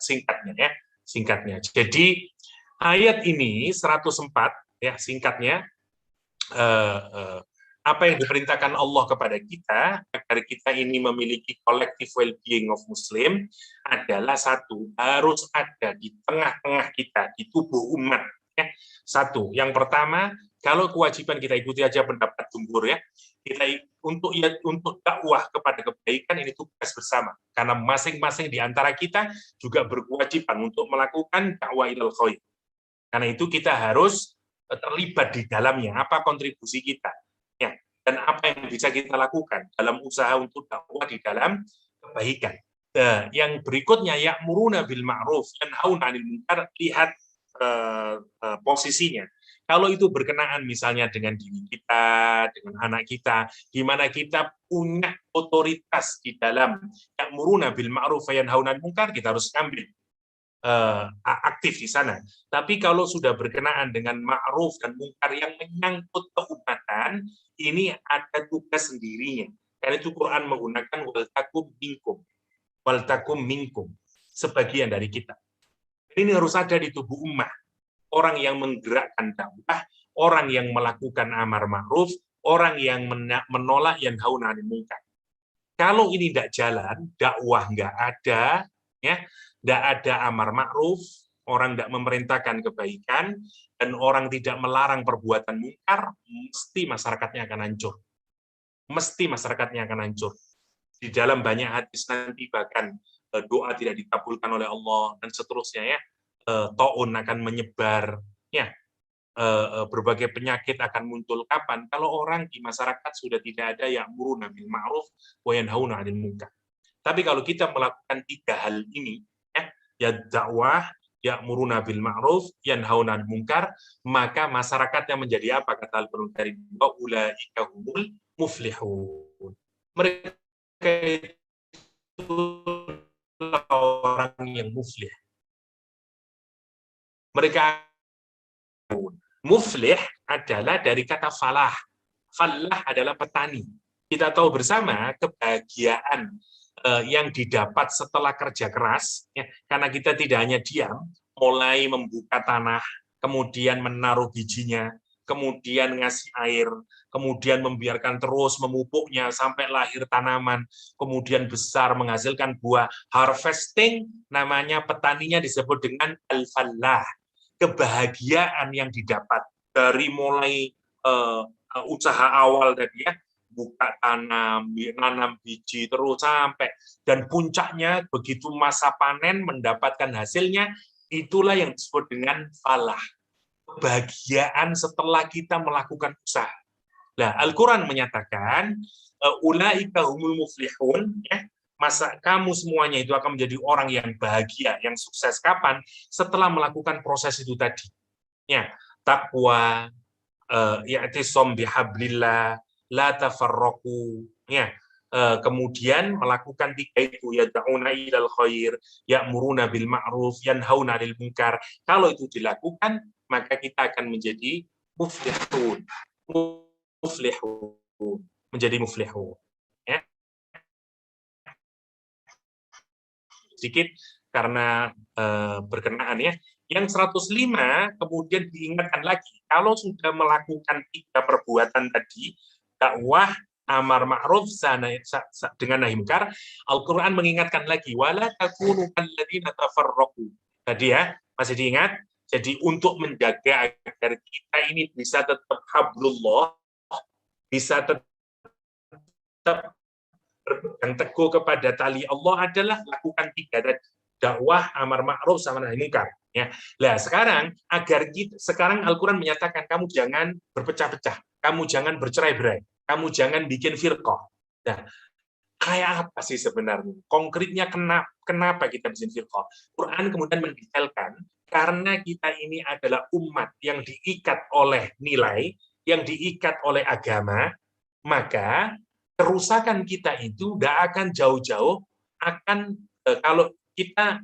Singkatnya. Jadi ayat ini 104 ya singkatnya. Apa yang diperintahkan Allah kepada kita agar kita ini memiliki collective well-being of Muslim adalah satu, harus ada di tengah-tengah kita, di tubuh umat. Ya. Satu, yang pertama, kalau kewajiban kita ikuti aja pendapat jumhur ya, kita untuk dakwah kepada kebaikan ini tugas bersama, karena masing-masing di antara kita juga berkewajiban untuk melakukan dakwah ilal khair. Karena itu kita harus terlibat di dalamnya, apa kontribusi kita. Ya, dan apa yang bisa kita lakukan dalam usaha untuk dakwah di dalam kebaikan. Yang berikutnya ya'muruna bil ma'ruf yanhauna 'anil munkar, lihat posisinya. Kalau itu berkenaan misalnya dengan diri kita, dengan anak kita, gimana kita punya otoritas di dalam ya'muruna bil ma'ruf wa yanhauna 'anil munkar, kita harus ambil aktif di sana. Tapi kalau sudah berkenaan dengan ma'ruf dan munkar yang menyangkut keumatan, ini ada tugas sendirinya. Karena itu Quran menggunakan wal takum minkum, sebagian dari kita. Ini harus ada di tubuh ummah. Orang yang menggerakkan dakwah, orang yang melakukan amar ma'ruf, orang yang menolak yang hauna 'anil munkar. Kalau ini tidak jalan, dakwah nggak ada, ya, tidak ada amar ma'ruf, orang tidak memerintahkan kebaikan, dan orang tidak melarang perbuatan munkar, mesti masyarakatnya akan hancur. Mesti masyarakatnya akan hancur. Di dalam banyak hadis nanti bahkan doa tidak dikabulkan oleh Allah dan seterusnya, ya. Taun akan menyebar, ya, berbagai penyakit akan muncul. Kapan? Kalau orang di masyarakat sudah tidak ada ya'muruna bil ma'ruf wa yanhauna 'anil munkar. Tapi kalau kita melakukan 3 hal ini, ya dakwah, ya'muruna bil ma'ruf, yanhauna 'anil munkar, maka masyarakatnya menjadi apa, kata Al-Qur'an Karim? Wa ulaika humul muflihun. Mereka itu orang yang muflih. Mereka muflih adalah dari kata falah. Falah adalah petani. Kita tahu bersama kebahagiaan yang didapat setelah kerja keras, ya, karena kita tidak hanya diam, mulai membuka tanah, kemudian menaruh bijinya, kemudian ngasih air, kemudian membiarkan terus memupuknya sampai lahir tanaman, kemudian besar menghasilkan buah. Harvesting, namanya petaninya disebut dengan al-fallah. Kebahagiaan yang didapat dari mulai usaha awal tadi, ya, buka tanam, nanam biji terus sampai, dan puncaknya begitu masa panen mendapatkan hasilnya, itulah yang disebut dengan falah. Kebahagiaan setelah kita melakukan usaha. Nah, Al-Quran menyatakan ulaika humul muflihun, ya, masa kamu semuanya itu akan menjadi orang yang bahagia, yang sukses. Kapan? Setelah melakukan proses itu tadi. Ya, takwa, i'tisom bihablillah, la tafarraqu, ya. Kemudian melakukan 3 itu, yad'una ilal khair, ya'muruna bil ma'ruf, yanhauna 'anil munkar. Kalau itu dilakukan, maka kita akan menjadi muflihun. Muflihun, menjadi muflihun. Ya. Sedikit karena berkenaan, ya. Yang 105 kemudian diingatkan lagi, kalau sudah melakukan 3 perbuatan tadi, dakwah, amar ma'ruf dengan nahi munkar, Al-Qur'an mengingatkan lagi, wala takunu kalladzina tafarraqu. Tadi, ya, masih diingat? Jadi untuk menjaga agar kita ini bisa tetap hablullah, bisa tetap berpegang teguh kepada tali Allah, adalah lakukan 3 tadi, dakwah, amar ma'ruf, sama nahi munkar. Ya. Nah, sekarang sekarang Al-Qur'an menyatakan kamu jangan berpecah-pecah, kamu jangan bercerai-berai, kamu jangan bikin firqah. Nah, kayak apa sih sebenarnya? Konkretnya kenapa kita bikin firqah? Quran kemudian mendetailkan, karena kita ini adalah umat yang diikat oleh nilai, yang diikat oleh agama, maka kerusakan kita itu tidak akan jauh-jauh, kalau kita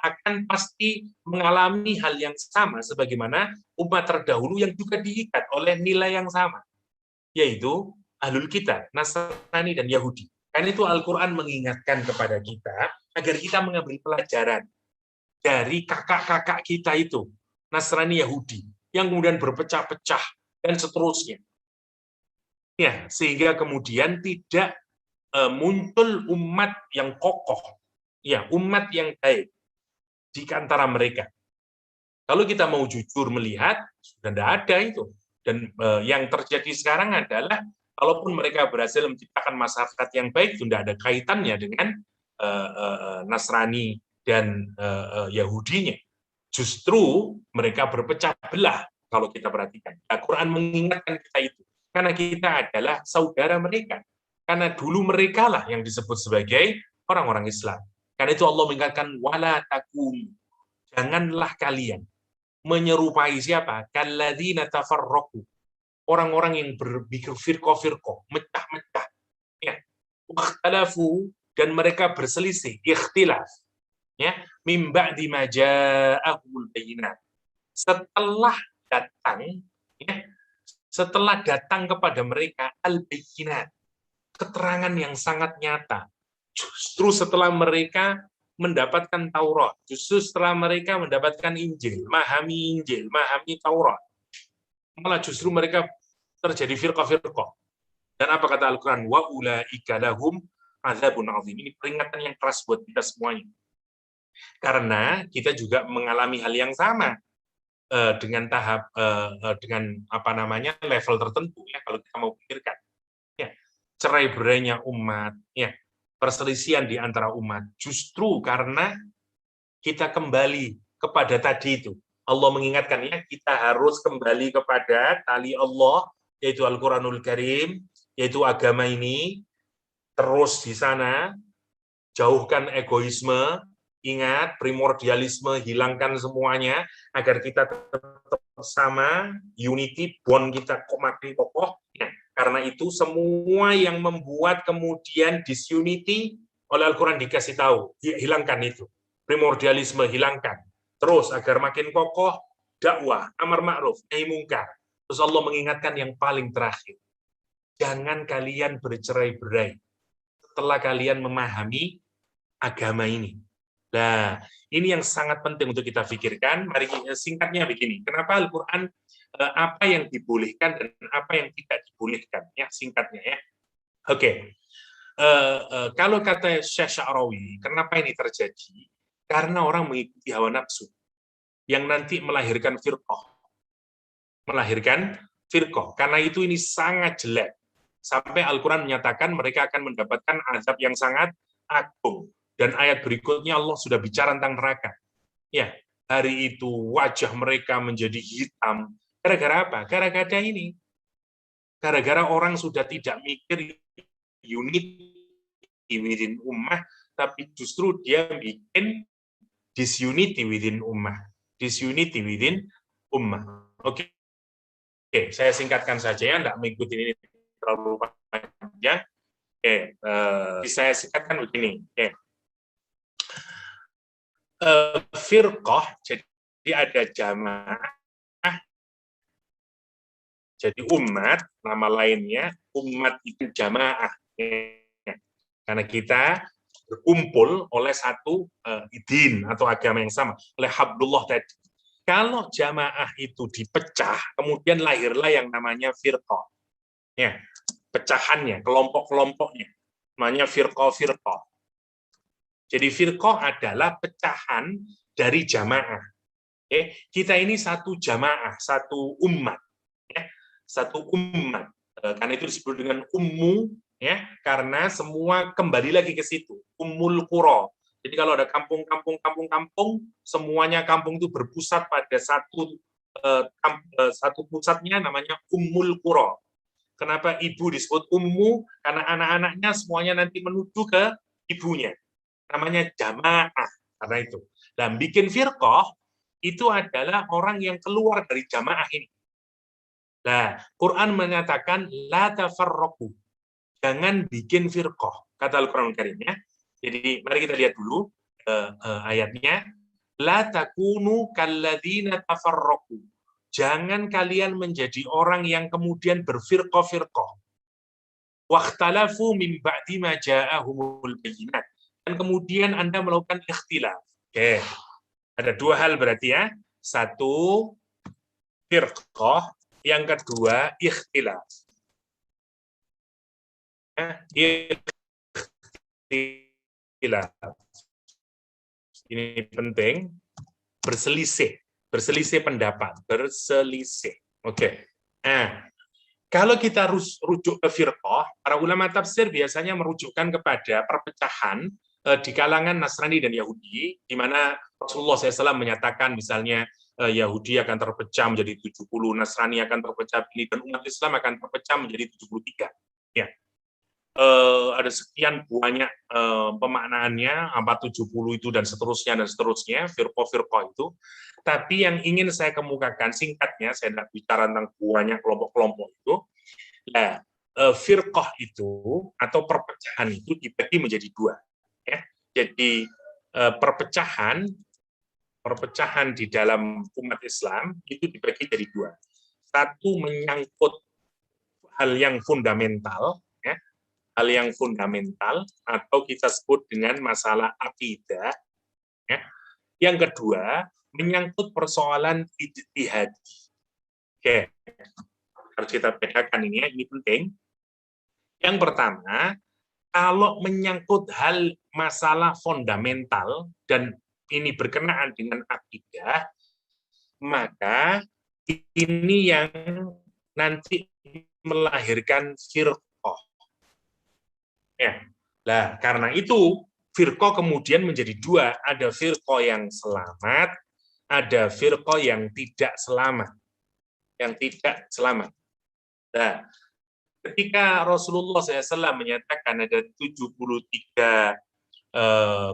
akan pasti mengalami hal yang sama sebagaimana umat terdahulu yang juga diikat oleh nilai yang sama, yaitu Ahlul Kitab, Nasrani dan Yahudi. Karena itu Al-Quran mengingatkan kepada kita agar kita mengambil pelajaran dari kakak-kakak kita itu, Nasrani Yahudi, yang kemudian berpecah-pecah dan seterusnya. Ya, sehingga kemudian tidak muncul umat yang kokoh, ya, umat yang baik di antara mereka. Kalau kita mau jujur melihat, sudah tidak ada itu. Dan yang terjadi sekarang adalah, kalaupun mereka berhasil menciptakan masyarakat yang baik, itu tidak ada kaitannya dengan Nasrani dan Yahudinya. Justru mereka berpecah belah kalau kita perhatikan. Al-Quran mengingatkan kita itu. Karena kita adalah saudara mereka. Karena dulu mereka lah yang disebut sebagai orang-orang Islam. Karena itu Allah mengingatkan, wala takum, janganlah kalian. menyerupai siapa? Kalladzina tafarraqu. Orang-orang yang berpikir firqah-firqah, mecah-mecah. Ya. Wakhtalafu, dan mereka berselisih, ikhtilaf. Ya, mim ba'di ma ja'ahumul bayyinat. Setelah datang, ya, setelah datang kepada mereka al-bayyinat, keterangan yang sangat nyata. Justru setelah mereka mendapatkan Taurat, justru setelah mereka mendapatkan Injil, memahami Taurat, malah justru mereka terjadi firqah-firqah. Dan apa kata Al-Quran? Wa ulaika lahum adzabun azim. Ini peringatan yang keras buat kita semuanya. Karena kita juga mengalami hal yang sama dengan tahap dengan apa namanya level tertentu ya kalau kita mau pikirkan. Ya, cerai berainya umat, ya, perselisihan di antara umat justru karena kita kembali kepada tadi itu. Allah mengingatkan ya, kita harus kembali kepada tali Allah, yaitu Al-Quranul Karim, yaitu agama ini, terus di sana, jauhkan egoisme, ingat, primordialisme, hilangkan semuanya, agar kita tetap sama, unity, bond kita makin kokoh. Ya, karena itu semua yang membuat kemudian disunity oleh Al-Quran dikasih tahu, hilangkan itu. Primordialisme hilangkan. Terus agar makin kokoh, dakwah, amar ma'ruf, nahi mungkar. Terus Allah mengingatkan yang paling terakhir. Jangan kalian bercerai-berai setelah kalian memahami agama ini. Nah, ini yang sangat penting untuk kita pikirkan. Mari singkatnya begini. Kenapa Al-Quran apa yang dibolehkan dan apa yang tidak dibolehkan? Ya, singkatnya ya. Oke. Kalau kata Syekh Sya'rawi, kenapa ini terjadi? Karena orang mengikuti hawa nafsu yang nanti melahirkan firqah. Karena itu ini sangat jelek. Sampai Al-Quran menyatakan mereka akan mendapatkan azab yang sangat agung. Dan ayat berikutnya Allah sudah bicara tentang neraka. Ya, hari itu wajah mereka menjadi hitam. Gara-gara apa? Gara-gara ini. Gara-gara orang sudah tidak mikir unity within ummah, tapi justru dia bikin disunity within ummah. Disunity within ummah. Oke. Oke, saya singkatkan saja ya, tidak mengikuti ini terlalu panjang. Oke, saya singkatkan begini. Oke. Firqah, jadi ada jamaah, jadi umat, nama lainnya, umat itu jamaah. Karena kita berkumpul oleh satu din atau agama yang sama, oleh hablullah tadi. Kalau jamaah itu dipecah, kemudian lahirlah yang namanya firqah. Ya, pecahannya, kelompok-kelompoknya, namanya firqah-firqah. Jadi firqah adalah pecahan dari jamaah. Kita ini satu jamaah, satu umat. Satu umat. Karena itu disebut dengan ummu, ya, karena semua kembali lagi ke situ. Ummul Qura. Jadi kalau ada kampung, semuanya kampung itu berpusat pada satu pusatnya namanya Ummul Qura. Kenapa ibu disebut ummu? Karena anak-anaknya semuanya nanti menuju ke ibunya. Namanya jamaah, karena itu. Dan bikin firqah itu adalah orang yang keluar dari jamaah ini. Nah, Quran menyatakan la tafarraqu. Jangan bikin firqah, kata Al-Qur'an Karim ya. Jadi mari kita lihat dulu ayatnya. La takunu kalladzina tafarraqu. Jangan kalian menjadi orang yang kemudian berfirqah-firqah. Wakhtalafu min ba'di ma ja'ahumul bayyinat. Dan kemudian Anda melakukan ikhtilaf. Oke. Ada dua hal berarti ya. Satu, firqah. Yang kedua, ikhtilaf. Ikhtilaf. Ini penting. Berselisih pendapat. Berselisih. Oke. Nah, kalau kita rujuk ke firqah, para ulama tafsir biasanya merujukkan kepada perpecahan di kalangan Nasrani dan Yahudi, di mana Rasulullah SAW menyatakan misalnya Yahudi akan terpecah menjadi 70, Nasrani akan terpecah pilih, dan umat Islam akan terpecah menjadi 73. Ya. ada sekian banyak pemaknaannya, 70 itu dan seterusnya, firqah itu. Tapi yang ingin saya kemukakan singkatnya, saya tidak bicara tentang banyak kelompok-kelompok itu. Nah, firqah itu atau perpecahan itu dibagi menjadi dua. Ya. Jadi perpecahan di dalam umat Islam itu dibagi jadi dua. Satu menyangkut hal yang fundamental, ya, hal yang fundamental atau kita sebut dengan masalah akidah. Ya. Yang kedua menyangkut persoalan ijtihadi. Oke, harus kita bedakan ini penting. Yang pertama, kalau menyangkut hal masalah fundamental dan ini berkenaan dengan akidah, maka ini yang nanti melahirkan firqah. Ya. Nah, karena itu firqah kemudian menjadi dua, ada firqah yang selamat, ada firqah yang tidak selamat. Nah, ketika Rasulullah SAW menyatakan ada 73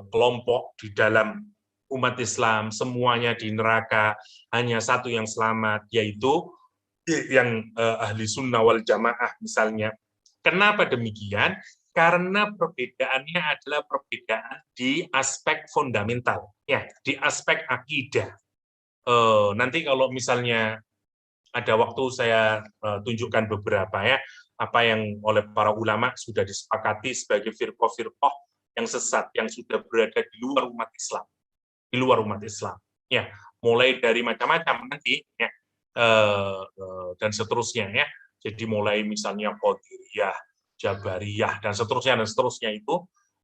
kelompok di dalam umat Islam, semuanya di neraka, hanya satu yang selamat, yaitu yang ahli sunnah wal jamaah misalnya. Kenapa demikian? Karena perbedaannya adalah perbedaan di aspek fundamental, ya, di aspek akidah. Nanti kalau misalnya ada waktu saya tunjukkan beberapa ya, apa yang oleh para ulama sudah disepakati sebagai firqah-firqah yang sesat, yang sudah berada di luar umat Islam, ya, mulai dari macam-macam nanti, ya, dan seterusnya, ya. Jadi mulai misalnya Qadiriyah, Jabariyah dan seterusnya itu,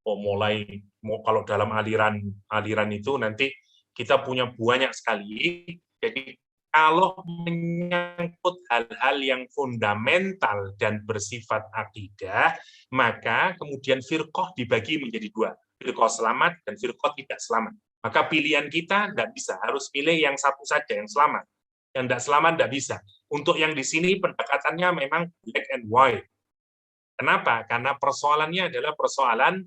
kalau dalam aliran itu nanti kita punya banyak sekali. Jadi kalau menyangkut hal-hal yang fundamental dan bersifat akidah, maka kemudian firqah dibagi menjadi dua, firqah selamat dan firqah tidak selamat. Maka pilihan kita tidak bisa, harus pilih yang satu saja, yang selamat. Yang tidak selamat tidak bisa. Untuk yang di sini pendekatannya memang black and white. Kenapa? Karena persoalannya adalah persoalan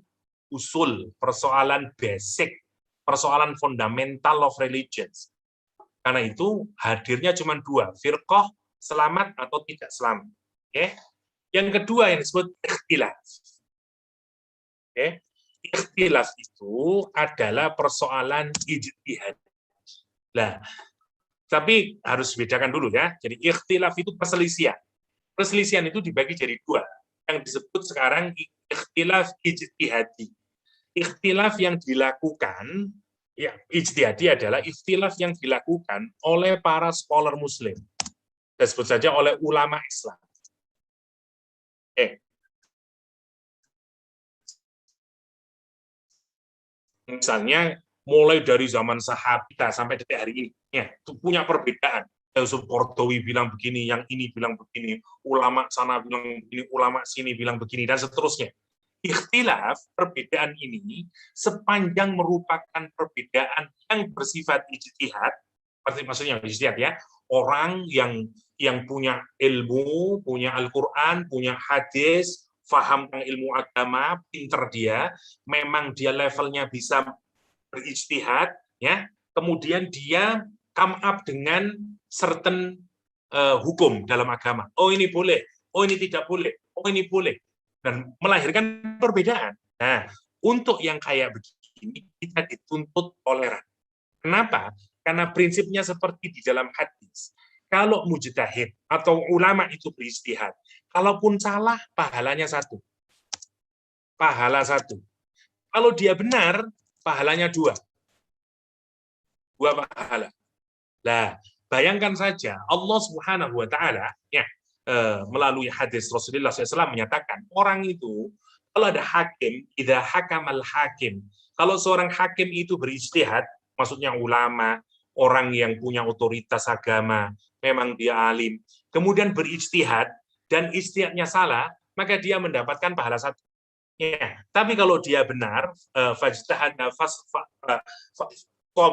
usul, persoalan basic, persoalan fundamental of religions. Karena itu hadirnya cuma dua, firqah selamat atau tidak selamat. Okay? Yang kedua yang disebut ikhtilaf. Okay? Ikhtilaf itu adalah persoalan ijtihad. Nah, tapi harus bedakan dulu ya. Jadi ikhtilaf itu perselisihan. Perselisihan itu dibagi jadi dua. Yang disebut sekarang ikhtilaf ijtihadi. Ikhtilaf yang dilakukan, ya, ijtihadi adalah ikhtilaf yang dilakukan oleh para scholar muslim. Kita sebut saja oleh ulama Islam. Misalnya, mulai dari zaman sahabat sampai detik hari ini, ya, itu punya perbedaan. Yusuf Qaradawi bilang begini, yang ini bilang begini, ulama sana bilang begini, ulama sini bilang begini, dan seterusnya. Ikhtilaf, perbedaan ini, sepanjang merupakan perbedaan yang bersifat ijtihad, maksudnya ijtihad ya, orang yang punya ilmu, punya Al-Quran, punya hadis, faham tentang ilmu agama, pinter dia, memang dia levelnya bisa berijtihad, ya, kemudian dia come up dengan certain hukum dalam agama. Oh ini boleh, oh ini tidak boleh, oh ini boleh. Dan melahirkan perbedaan. Nah, untuk yang kayak begini, kita dituntut toleran. Kenapa? Karena prinsipnya seperti di dalam hadis. Kalau mujtahid atau ulama itu berijtihad, kalaupun salah, pahalanya satu. Pahala satu. Kalau dia benar, pahalanya dua. Dua pahala. Nah, bayangkan saja, Allah Subhanahu wa Ta'ala, ya, melalui hadis Rasulullah SAW menyatakan, orang itu, kalau ada hakim, idza hakamal hakim, kalau seorang hakim itu berijtihad, maksudnya ulama, orang yang punya otoritas agama, memang dia alim, kemudian berijtihad, dan ijtihadnya salah, maka dia mendapatkan pahala satu. Ya, tapi kalau dia benar,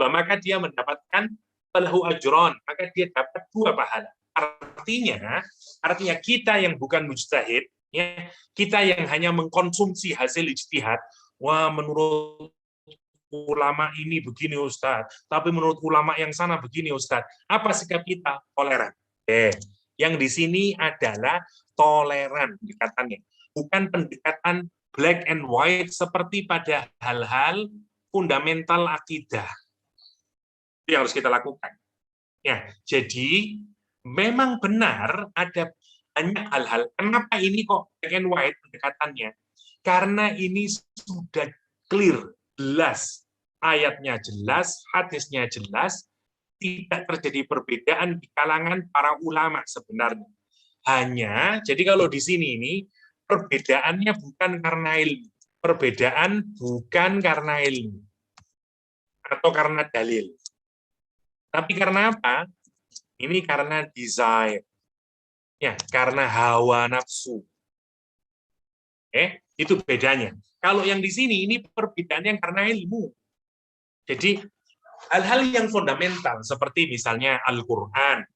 maka dia mendapatkan lahu ajron, maka dia dapat dua pahala. Artinya kita yang bukan mujtahid, Ya, kita yang hanya mengkonsumsi hasil ijtihad, wah menurut ulama ini begini Ustadz, tapi menurut ulama yang sana begini Ustadz. Apa sikap kita? Toleran. Yang di sini adalah toleran pendekatannya, bukan pendekatan black and white seperti pada hal-hal fundamental akidah. Itu yang harus kita lakukan. Ya, jadi memang benar ada banyak hal-hal. Kenapa ini kok black and white pendekatannya? Karena ini sudah clear, jelas. Ayatnya jelas, hadisnya jelas, tidak terjadi perbedaan di kalangan para ulama sebenarnya. Hanya, jadi kalau di sini ini, perbedaannya bukan karena ilmu. Perbedaan bukan karena ilmu. Atau karena dalil. Tapi karena apa? Ini karena desire. Ya, karena hawa nafsu. Itu bedanya. Kalau yang di sini, ini perbedaannya karena ilmu. Jadi, hal-hal yang fundamental, seperti misalnya Al-Quran,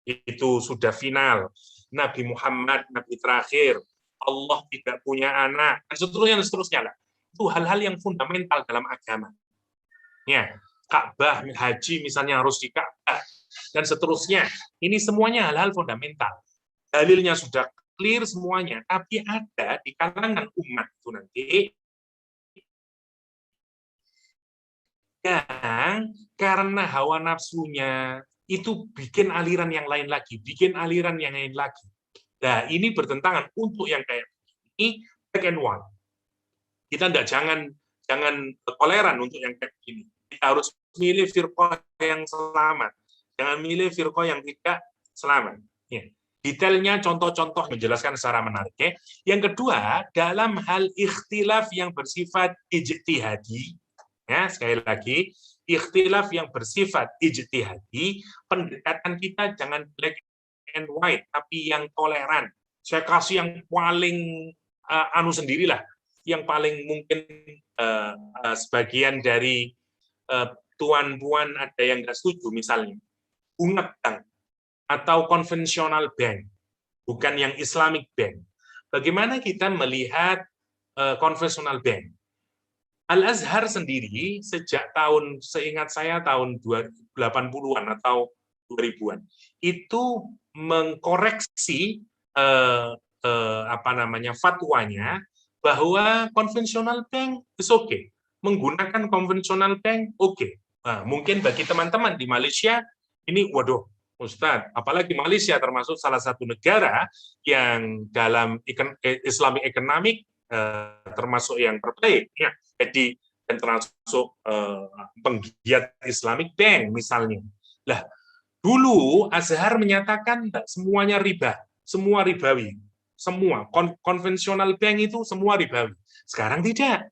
itu sudah final. Nabi Muhammad, Nabi terakhir. Allah tidak punya anak. Dan seterusnya lah. Itu hal-hal yang fundamental dalam agama. Ya, Ka'bah, haji misalnya harus di Ka'bah. Dan seterusnya. Ini semuanya hal-hal fundamental. Dalilnya sudah clear semuanya. Tapi ada di kalangan umat itu nanti yang karena hawa nafsunya itu bikin aliran yang lain lagi, bikin aliran yang lain lagi. Nah, ini bertentangan untuk yang kayak ini black and white. Kita jangan toleran untuk yang kayak begini. Kita harus milih firqah yang selamat, jangan milih firqah yang tidak selamat. Ya. Detailnya, contoh-contoh menjelaskan secara menarik. Ya. Yang kedua, dalam hal ikhtilaf yang bersifat ijtihadi, ya, sekali lagi, ikhtilaf yang bersifat ijtihadi, pendekatan kita jangan black and white, tapi yang toleran. Saya kasih yang paling sendirilah, yang paling mungkin sebagian dari tuan-puan ada yang nggak setuju, misalnya bunga bank atau konvensional bank, bukan yang Islamic bank. Bagaimana kita melihat konvensional bank? Al-Azhar sendiri sejak seingat saya tahun 80-an atau 2000-an, itu mengkoreksi fatwanya bahwa konvensional bank is okay. Menggunakan konvensional bank okay. Nah, mungkin bagi teman-teman di Malaysia ini, waduh, Ustadz, apalagi Malaysia termasuk salah satu negara yang dalam Islamic economic termasuk yang terbaik, ya. Jadi dan termasuk penggiat Islamic Bank misalnya. Lah, dulu Azhar menyatakan semuanya riba, semua ribawi, semua konvensional bank itu semua ribawi. Sekarang tidak.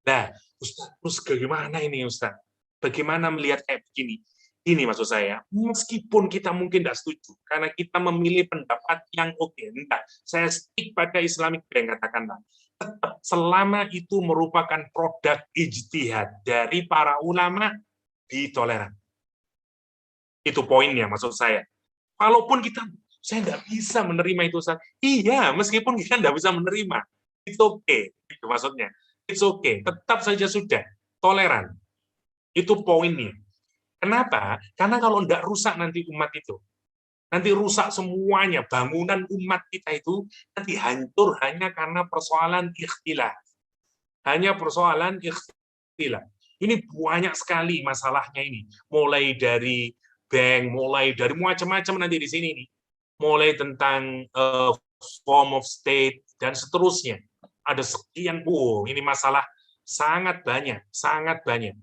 Nah, Ustaz, terus bagaimana ini Ustaz? Bagaimana melihat kayak begini? Ini maksud saya, meskipun kita mungkin tidak setuju, karena kita memilih pendapat yang oke, entah, saya stick pada Islamic Bank, katakanlah, tetap selama itu merupakan produk ijtihad dari para ulama, ditoleran. Itu poinnya, maksud saya. Walaupun saya nggak bisa menerima itu, Ustaz. Iya, meskipun kita nggak bisa menerima, it's okay, itu maksudnya. It's okay, tetap saja sudah, toleran. Itu poinnya. Kenapa? Karena kalau tidak rusak nanti umat itu, nanti rusak semuanya, bangunan umat kita itu nanti hancur hanya karena persoalan ikhtilaf. Hanya persoalan ikhtilaf. Ini banyak sekali masalahnya ini. Mulai dari bank, mulai dari macam-macam nanti di sini nih. Mulai tentang form of state dan seterusnya. Ada sekian, ini masalah sangat banyak, sangat banyak.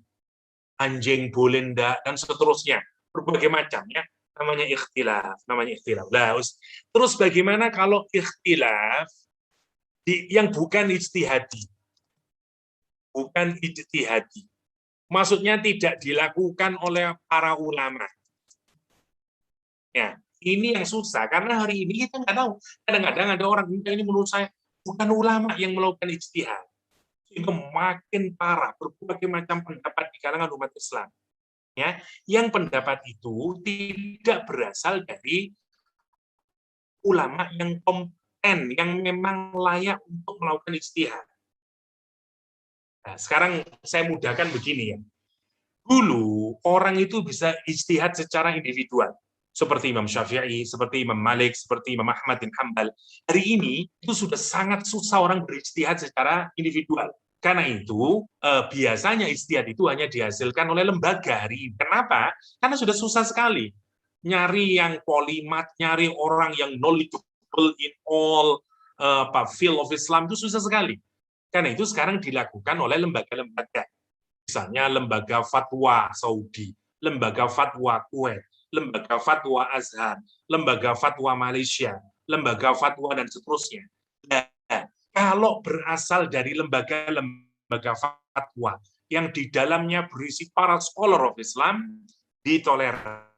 Anjing boleh ndak dan seterusnya, berbagai macam, ya, namanya ikhtilaf. Nah, terus bagaimana kalau ikhtilaf yang bukan ijtihadi, maksudnya tidak dilakukan oleh para ulama, ya, ini yang susah karena hari ini kita nggak tahu, kadang-kadang ada orang ini menurut saya bukan ulama yang melakukan ijtihad, itu makin parah, berbagai macam pendapat di kalangan umat Islam. Ya, yang pendapat itu tidak berasal dari ulama yang kompeten yang memang layak untuk melakukan ijtihad. Nah, sekarang saya mudahkan begini ya. Dulu orang itu bisa ijtihad secara individual, seperti Imam Syafi'i, seperti Imam Malik, seperti Imam Ahmad bin Hambal. Hari ini itu sudah sangat susah orang berijtihad secara individual. Karena itu biasanya ijtihad itu hanya dihasilkan oleh lembaga hari ini. Kenapa? Karena sudah susah sekali nyari yang polimat, nyari orang yang knowledgeable in all field of Islam itu susah sekali. Karena itu sekarang dilakukan oleh lembaga-lembaga. Misalnya lembaga fatwa Saudi, lembaga fatwa Kuwait, lembaga fatwa Azhar, lembaga fatwa Malaysia, lembaga fatwa dan seterusnya. Nah, kalau berasal dari lembaga-lembaga fatwa yang di dalamnya berisi para scholar of Islam, ditoleran.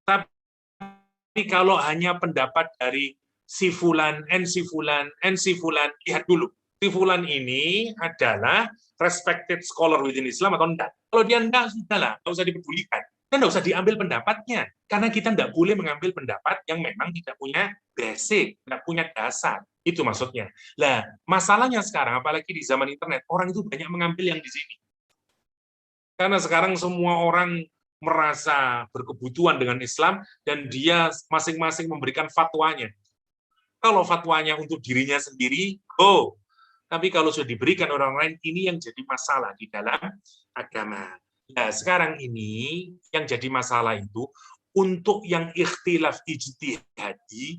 Tapi kalau hanya pendapat dari si fulan, lihat dulu. Si fulan ini adalah respected scholar within Islam atau enggak. Kalau dia enggak, sudahlah, enggak usah dipedulikan. Dan enggak usah diambil pendapatnya. Karena kita enggak boleh mengambil pendapat yang memang tidak punya basic, enggak punya dasar. Itu maksudnya. Nah, masalahnya sekarang, apalagi di zaman internet, orang itu banyak mengambil yang di sini. Karena sekarang semua orang merasa berkebutuhan dengan Islam, dan dia masing-masing memberikan fatwanya. Kalau fatwanya untuk dirinya sendiri, tapi kalau sudah diberikan orang lain, ini yang jadi masalah di dalam agama. Nah, sekarang ini yang jadi masalah itu, untuk yang ikhtilaf ijtihadi,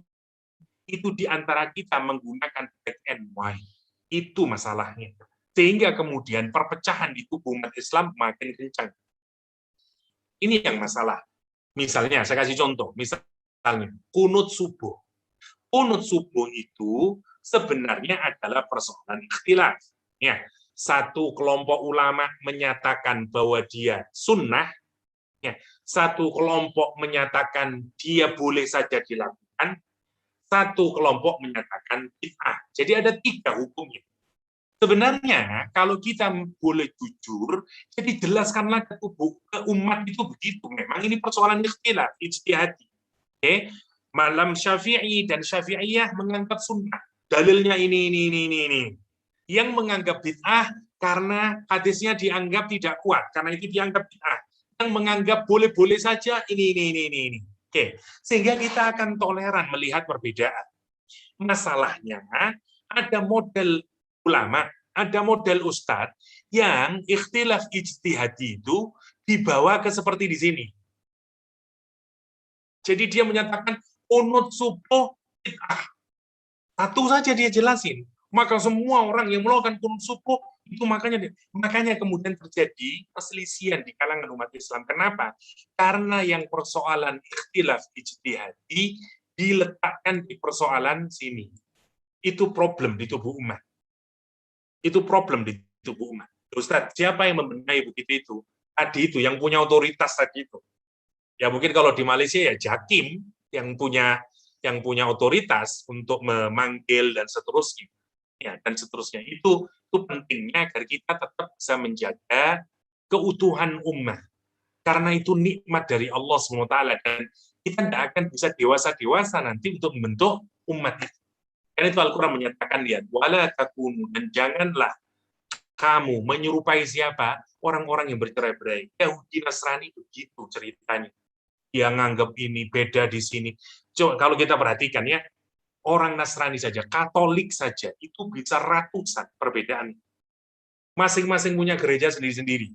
itu di antara kita menggunakan black and white. Itu masalahnya. Sehingga kemudian perpecahan di tubuh umat Islam makin kencang. Ini yang masalah. Misalnya, saya kasih contoh. Misalnya, kunut subuh. Kunut subuh itu sebenarnya adalah persoalan ikhtilaf. Ya, satu kelompok ulama menyatakan bahwa dia sunnah, ya, satu kelompok menyatakan dia boleh saja dilakukan, satu kelompok menyatakan bid'ah. Jadi ada 3 hukumnya. Sebenarnya kalau kita boleh jujur, jadi jelaskanlah ke umat itu begitu. Memang ini persoalan ikhtilaf, ijtihadi. Oke, Malam Syafi'i dan Syafi'iyah menganggap sunnah. Dalilnya ini. Yang menganggap bid'ah karena hadisnya dianggap tidak kuat, karena itu dianggap bid'ah. Yang menganggap boleh-boleh saja ini. Oke, sehingga kita akan toleran melihat perbedaan. Masalahnya ada model ulama, ada model ustadz yang ikhtilaf ijtihadi itu dibawa ke seperti di sini. Jadi dia menyatakan kunut subuh bid'ah. Satu saja dia jelasin. Maka semua orang yang melakukan kunut subuh itu makanya kemudian terjadi perselisihan di kalangan umat Islam. Kenapa? Karena yang persoalan ikhtilaf ijtihadi diletakkan di persoalan sini. Itu problem di tubuh umat. Itu problem di tubuh umat. Ustaz, siapa yang membenahi begitu itu? Tadi itu, yang punya otoritas tadi itu. Ya mungkin kalau di Malaysia ya Jakim yang punya otoritas untuk memanggil dan seterusnya. Ya, dan seterusnya. Itu pentingnya agar kita tetap bisa menjaga keutuhan umat. Karena itu nikmat dari Allah SWT, dan kita tidak akan bisa dewasa-dewasa nanti untuk membentuk umat itu. Karena itu Al-Quran menyatakan, lihat, wala takunu, dan janganlah kamu menyerupai siapa? Orang-orang yang bercerai-berai. Yahudi Nasrani begitu ceritanya. Dia nganggap ini beda di sini. Coba kalau kita perhatikan ya, orang Nasrani saja, Katolik saja, itu bisa ratusan perbedaan. Masing-masing punya gereja sendiri-sendiri.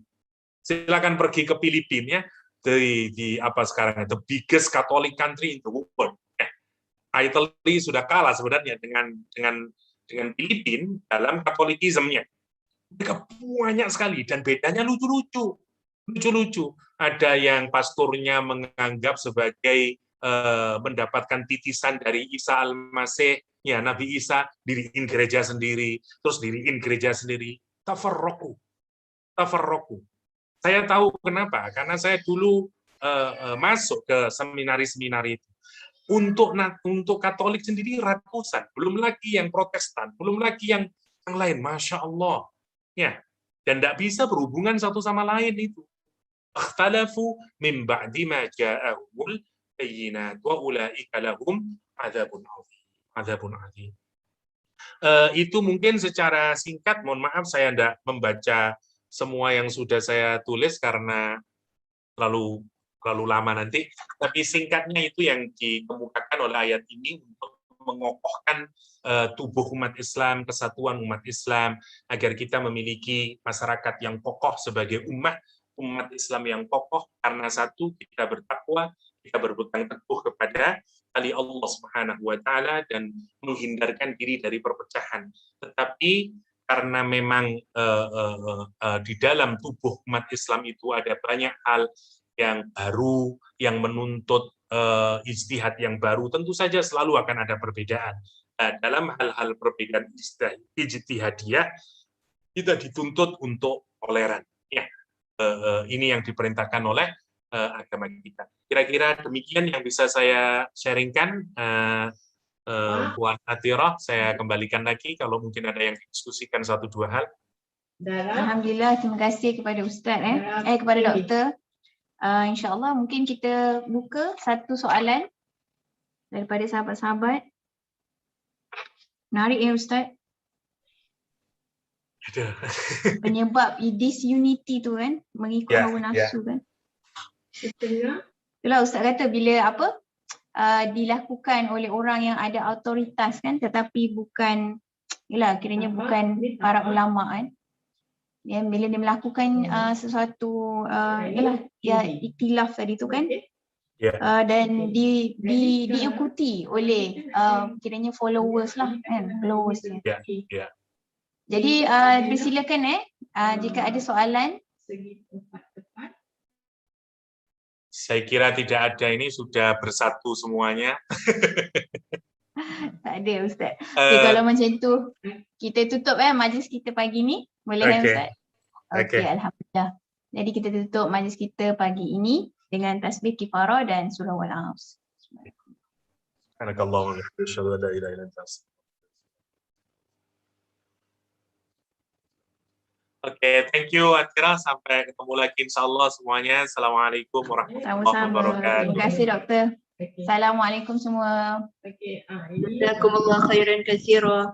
Silakan pergi ke Filipina, di apa sekarang, the biggest Catholic country in the world. Italy sudah kalah sebenarnya dengan Filipina dalam Katolikismenya. Mereka banyak sekali dan bedanya lucu-lucu. Ada yang pastornya menganggap sebagai mendapatkan titisan dari Isa Al-Masih, ya Nabi Isa, diriin gereja sendiri, terus diriin gereja sendiri. Tafarroku. Saya tahu kenapa, karena saya dulu masuk ke seminari-seminari itu. Untuk Katolik sendiri ratusan, belum lagi yang Protestan, belum lagi yang lain, Masya Allah. Ya, dan tidak bisa berhubungan satu sama lain itu. Ikhtalafu min ba'di ma ja'ahumul bayyinat wa ulaika lahum adzabun 'adzim. adzabun alim. Itu mungkin secara singkat, mohon maaf saya tidak membaca semua yang sudah saya tulis karena terlalu lama nanti, tapi singkatnya itu yang dikemukakan oleh ayat ini untuk mengokohkan tubuh umat Islam, kesatuan umat Islam, agar kita memiliki masyarakat yang kokoh sebagai umat Islam yang kokoh, karena satu, kita bertakwa, kita berpegang teguh kepada tali Allah Subhanahu wa taala dan menghindarkan diri dari perpecahan. Tetapi karena memang di dalam tubuh umat Islam itu ada banyak hal yang baru, yang menuntut ijtihad yang baru, tentu saja selalu akan ada perbedaan. Nah, dalam hal-hal perbedaan ijtihadiyah, kita dituntut untuk toleran. Ya, ini yang diperintahkan oleh agama kita. Kira-kira demikian yang bisa saya sharingkan. Puan Atirah, saya kembalikan lagi kalau mungkin ada yang diskusikan satu dua hal. Alhamdulillah, terima kasih kepada Ustaz kepada Doktor. InsyaAllah mungkin kita buka satu soalan daripada sahabat-sahabat. Menarik ya Ustaz. Ada. Penyebab disunity tu kan, mengikut hawa nafsu kan. Itulah Ustaz kata bila dilakukan oleh orang yang ada autoritas kan, tetapi bukan, kiranya bukan para ulama kan. Ya, bila dia melakukan sesuatu ikhtilaf tadi tu kan, dan diikuti oleh kiranya followers lah kan, followers. Jadi persilakan jika ada soalan. Saya kira tidak ada, ini sudah bersatu semuanya. Tak ada Ustaz. Okay, kalau macam tu kita tutup majlis kita pagi ni. Boleh Ustaz? Okey, alhamdulillah. Jadi kita tutup majlis kita pagi ini dengan tasbih kifarah dan surah Al-Asr. Subhanakallahumma wa bihamdika asyhadu an la ilaha illa anta astaghfiruka. Oke, thank you Atira. Sampai ketemu lagi insyaAllah semuanya. Assalamualaikum warahmatullahi wabarakatuh. Terima kasih Doktor. Assalamualaikum semua. Jazakumullah khairan katsira.